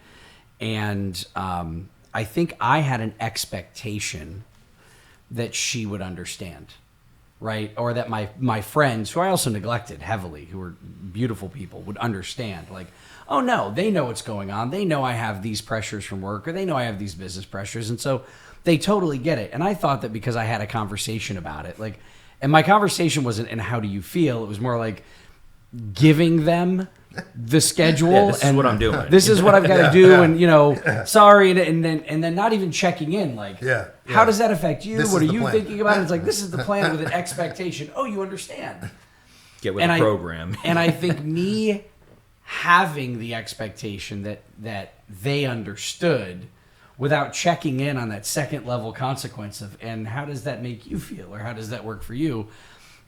And I think I had an expectation that she would understand, right? Or that my friends, who I also neglected heavily, who were beautiful people, would understand. Oh no, they know what's going on. They know I have these pressures from work, or they know I have these business pressures. And so they totally get it. And I thought that because I had a conversation about it, And my conversation wasn't, and how do you feel? It was more like giving them the schedule. Yeah, this is and what I'm doing. This is what I've got to do. And, sorry. And then not even checking in. Like, how does that affect you? This What is are the you plan. thinking about? It's like, this is the plan with an expectation. Oh, you understand. Get with the program. And I think me having the expectation that they understood without checking in on that second level consequence of, and how does that make you feel, or how does that work for you?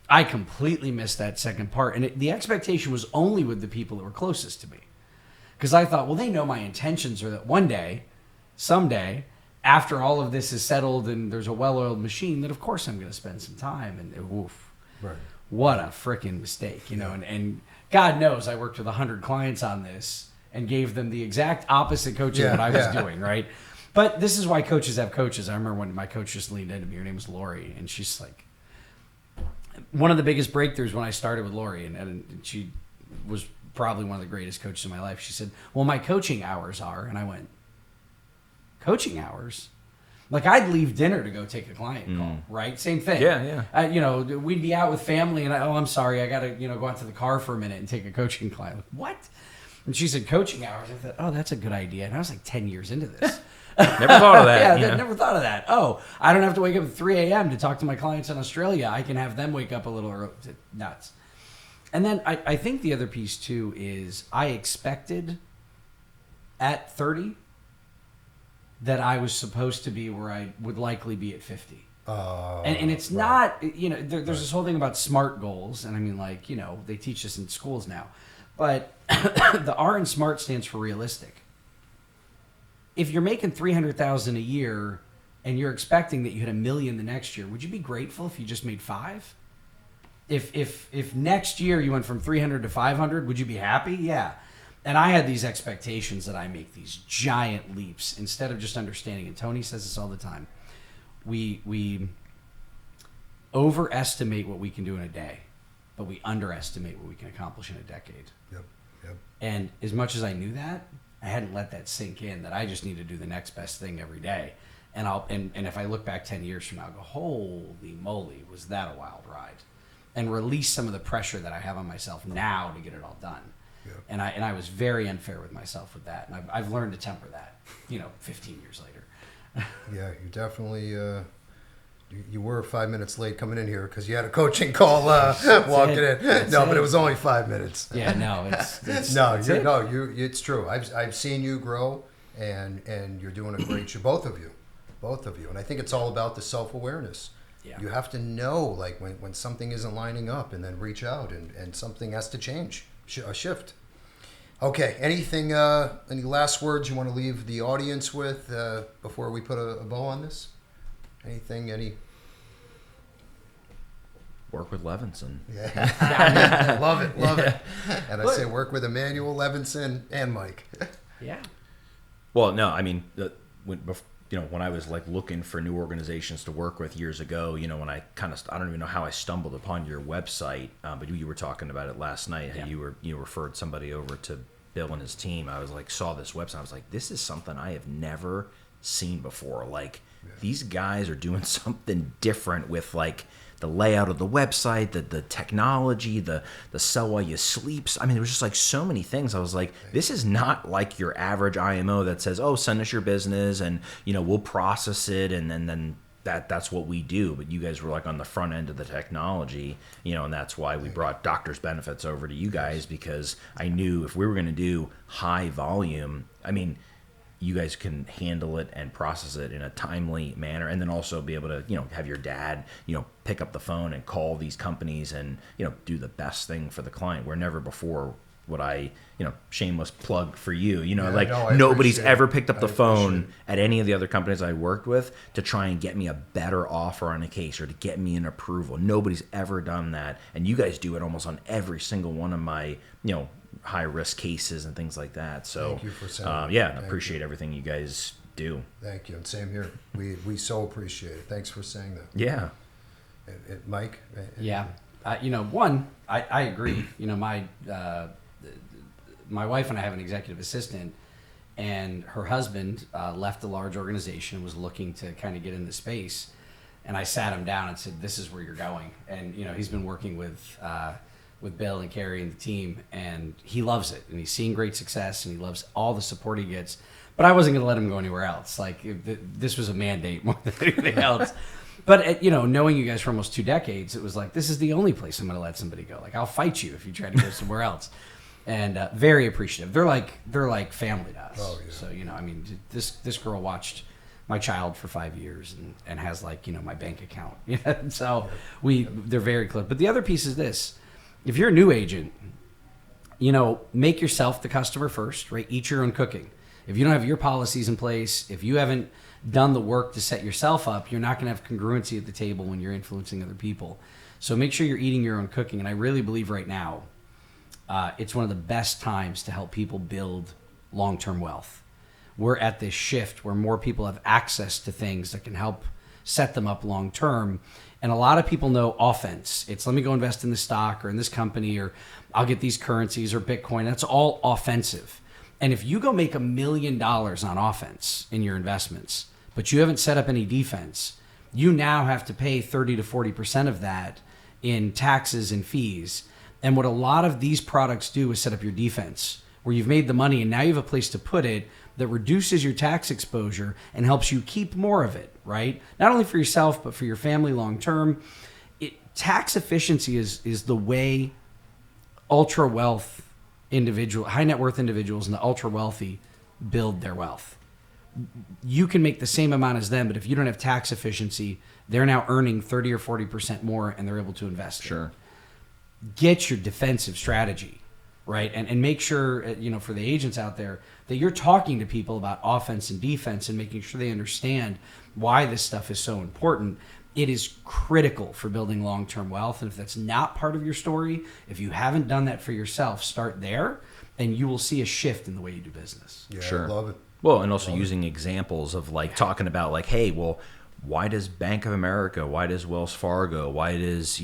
I completely missed that second part. And the expectation was only with the people that were closest to me. Because I thought, well, they know my intentions are that one day, someday, after all of this is settled and there's a well-oiled machine, that of course I'm going to spend some time. And oof, Right. what a freaking mistake, and God knows I worked with 100 clients on this and gave them the exact opposite coaching that I was doing, right? But this is why coaches have coaches. I remember when my coach just leaned into me. Her name was Lori, and she's like, one of the biggest breakthroughs when I started with Lori, and she was probably one of the greatest coaches in my life. She said, well, my coaching hours are, and I went, coaching hours? Like, I'd leave dinner to go take a client call, right? Same thing. Yeah. We'd be out with family, and I'm sorry, I got to, go out to the car for a minute and take a coaching client. Like, what? And she said, coaching hours. I thought, oh, that's a good idea. And I was like 10 years into this. Never thought of that. Never thought of that. Oh, I don't have to wake up at 3 a.m. to talk to my clients in Australia. I can have them wake up a little early. Nuts. And then I think the other piece, too, is I expected at 30 that I was supposed to be where I would likely be at 50. And it's not, there's this whole thing about SMART goals. And I mean, like, they teach this in schools now. But the R in SMART stands for realistic. If you're making $300,000 a year and you're expecting that you hit $1 million the next year, would you be grateful if you just made $5 million? If next year you went from 300 to 500, would you be happy? Yeah. And I had these expectations that I make these giant leaps instead of just understanding. And Tony says this all the time. We overestimate what we can do in a day, but we underestimate what we can accomplish in a decade. Yep. And as much as I knew that, I hadn't let that sink in, that I just need to do the next best thing every day. And and if I look back 10 years from now, I'll go, holy moly, was that a wild ride? And release some of the pressure that I have on myself now to get it all done. Yep. And I was very unfair with myself with that. And I've learned to temper that, 15 years later. Yeah, you definitely, you were 5 minutes late coming in here because you had a coaching call walking in. But it was only 5 minutes. Yeah, no, it's it's true. I've seen you grow, and you're doing a great job. Both of you. And I think it's all about the self-awareness. Yeah. You have to know, like, when something isn't lining up, and then reach out, and something has to change, a shift. Okay, anything, any last words you want to leave the audience with before we put a bow on this? Any? Work with Levinson. Yeah. Love it. And I say work with Emmanuel, Levinson, and Mike. Yeah. Well, no, I mean, when I was like looking for new organizations to work with years ago, when I don't even know how I stumbled upon your website, but you were talking about it last night. How you referred somebody over to Bill and his team. I was like, saw this website. I was like, this is something I have never seen before. Like, these guys are doing something different with like the layout of the website, the technology, the sell while you sleep. I mean, there was just like so many things. I was like, this is not like your average IMO that says, oh, send us your business and, we'll process it. And then that's what we do. But you guys were like on the front end of the technology, and that's why we brought Doctor's Benefits over to you guys, because I knew if we were going to do high volume, I mean, you guys can handle it and process it in a timely manner, and then also be able to, have your dad, pick up the phone and call these companies and, do the best thing for the client. Where never before would I, shameless plug for you, nobody's ever picked up the phone at any of the other companies I worked with to try and get me a better offer on a case or to get me an approval. Nobody's ever done that. And you guys do it almost on every single one of my, high risk cases and things like that. So thank you for saying I appreciate everything you guys do. Thank you, and same here. We so appreciate it. Thanks for saying that. Yeah. Mike. Yeah. I agree. My wife and I have an executive assistant, and her husband left a large organization, was looking to kind of get into space. And I sat him down and said, "This is where you're going." And he's been working with Bill and Carrie and the team, and he loves it, and he's seeing great success, and he loves all the support he gets. But I wasn't going to let him go anywhere else. Like this was a mandate more than anything else. But knowing you guys for almost 2 decades, it was like, this is the only place I'm going to let somebody go. Like, I'll fight you if you try to go somewhere else. And very appreciative. They're like family to us. Oh, yeah. So this girl watched my child for 5 years and has my bank account. So they're very close. But the other piece is this: if you're a new agent, make yourself the customer first, right? Eat your own cooking. If you don't have your policies in place, if you haven't done the work to set yourself up, you're not going to have congruency at the table when you're influencing other people. So make sure you're eating your own cooking. And I really believe right now, it's one of the best times to help people build long-term wealth. We're at this shift where more people have access to things that can help set them up long-term. And a lot of people know offense. It's, let me go invest in this stock or in this company, or I'll get these currencies or Bitcoin. That's all offensive. And if you go make $1 million on offense in your investments, but you haven't set up any defense, you now have to pay 30 to 40% of that in taxes and fees. And what a lot of these products do is set up your defense, where you've made the money and now you have a place to put it that reduces your tax exposure and helps you keep more of it, right? Not only for yourself, but for your family long term. Tax efficiency is the way ultra wealth individual, high net worth individuals and the ultra wealthy build their wealth. You can make the same amount as them, but if you don't have tax efficiency, they're now earning 30 or 40% more and they're able to invest. Sure. Get your defensive strategy, right? And make sure, for the agents out there, that you're talking to people about offense and defense and making sure they understand why this stuff is so important. It is critical for building long-term wealth. And if that's not part of your story, if you haven't done that for yourself, start there and you will see a shift in the way you do business. Yeah, Sure. I love it. Well, and also using examples of talking about hey, well, why does Bank of America, why does Wells Fargo, why does,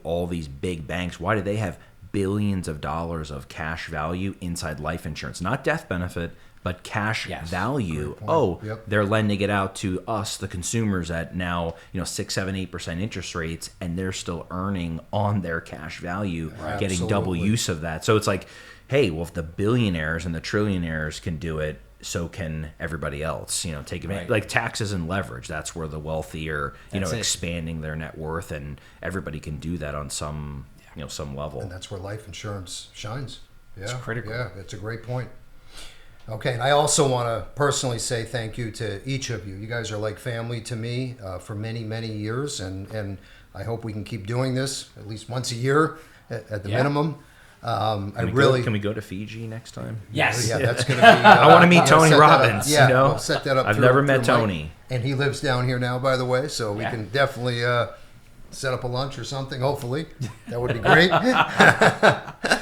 all these big banks, why do they have billions of dollars of cash value inside life insurance? Not death benefit, but cash value. Oh, Yep. They're lending it out to us, the consumers, at now 6, 7, 8% interest rates, and they're still earning on their cash value, getting double Absolutely. use of that. So it's like, hey, well, if the billionaires and the trillionaires can do it, so can everybody else. Take advantage. Right. Like taxes and leverage. That's where the wealthy are, That's it. expanding their net worth, and everybody can do that on some, some level. And that's where life insurance shines. Yeah, It's critical. Yeah, that's a great point. Okay, and I also want to personally say thank you to each of you. You guys are like family to me for many, many years, and I hope we can keep doing this at least once a year at the minimum. Can we go to Fiji next time? Yes. Yeah, that's going to be. I want to meet Tony set that up. Robbins. Yeah, you know? we'll set that up. I've through- never met through Mike. Tony. And he lives down here now, by the way, so we Yeah. can definitely set up a lunch or something. Hopefully, that would be great.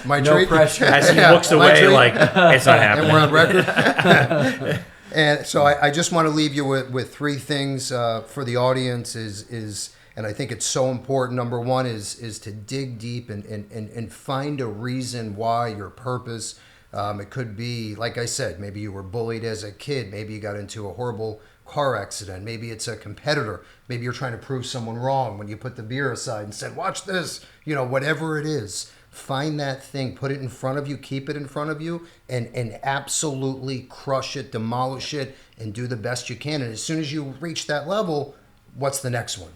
My No treat. pressure. As he Yeah, looks my away, treat. like it's not happening. And we're on record. And so I just want to leave you with 3 things for the audience is and I think it's so important. Number one is to dig deep and find a reason why, your purpose. It could be, like I said, maybe you were bullied as a kid. Maybe you got into a horrible car accident. Maybe it's a competitor. Maybe you're trying to prove someone wrong when you put the beer aside and said, watch this. Whatever it is. Find that thing, put it in front of you, keep it in front of you, and absolutely crush it, demolish it, and do the best you can. And as soon as you reach that level, what's the next one?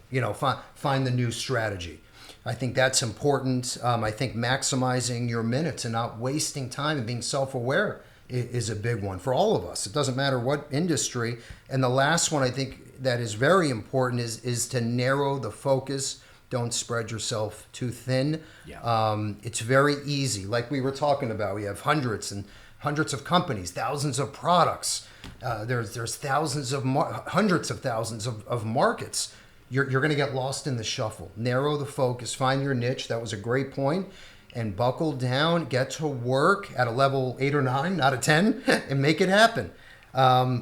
Find the new strategy. I think that's important. I think maximizing your minutes and not wasting time and being self-aware is a big one for all of us. It doesn't matter what industry. And the last one I think that is very important is to narrow the focus. Don't spread yourself too thin. Yeah. It's very easy. Like we were talking about, we have hundreds of companies, thousands of products. There's hundreds of thousands of markets. You're going to get lost in the shuffle. Narrow the focus. Find your niche. That was a great point. And buckle down. Get to work at a level 8 or 9, not a 10, and make it happen.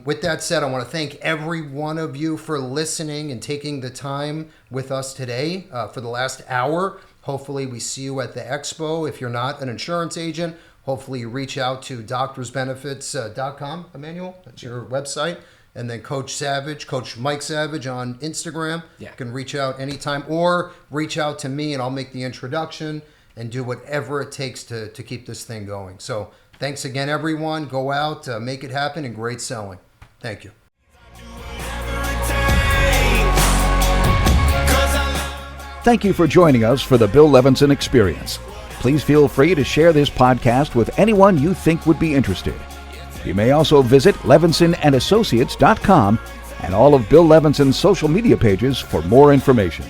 With that said, I want to thank every one of you for listening and taking the time with us today for the last hour. Hopefully we see you at the expo. If you're not an insurance agent, hopefully you reach out to doctorsbenefits.com, Emmanuel. That's your website. And then Coach Savage, Coach Mike Savage on Instagram. Yeah. You can reach out anytime or reach out to me and I'll make the introduction and do whatever it takes to keep this thing going. So thanks again, everyone. Go out, make it happen, and great selling. Thank you. Thank you for joining us for the Bill Levinson Experience. Please feel free to share this podcast with anyone you think would be interested. You may also visit levinsonandassociates.com and all of Bill Levinson's social media pages for more information.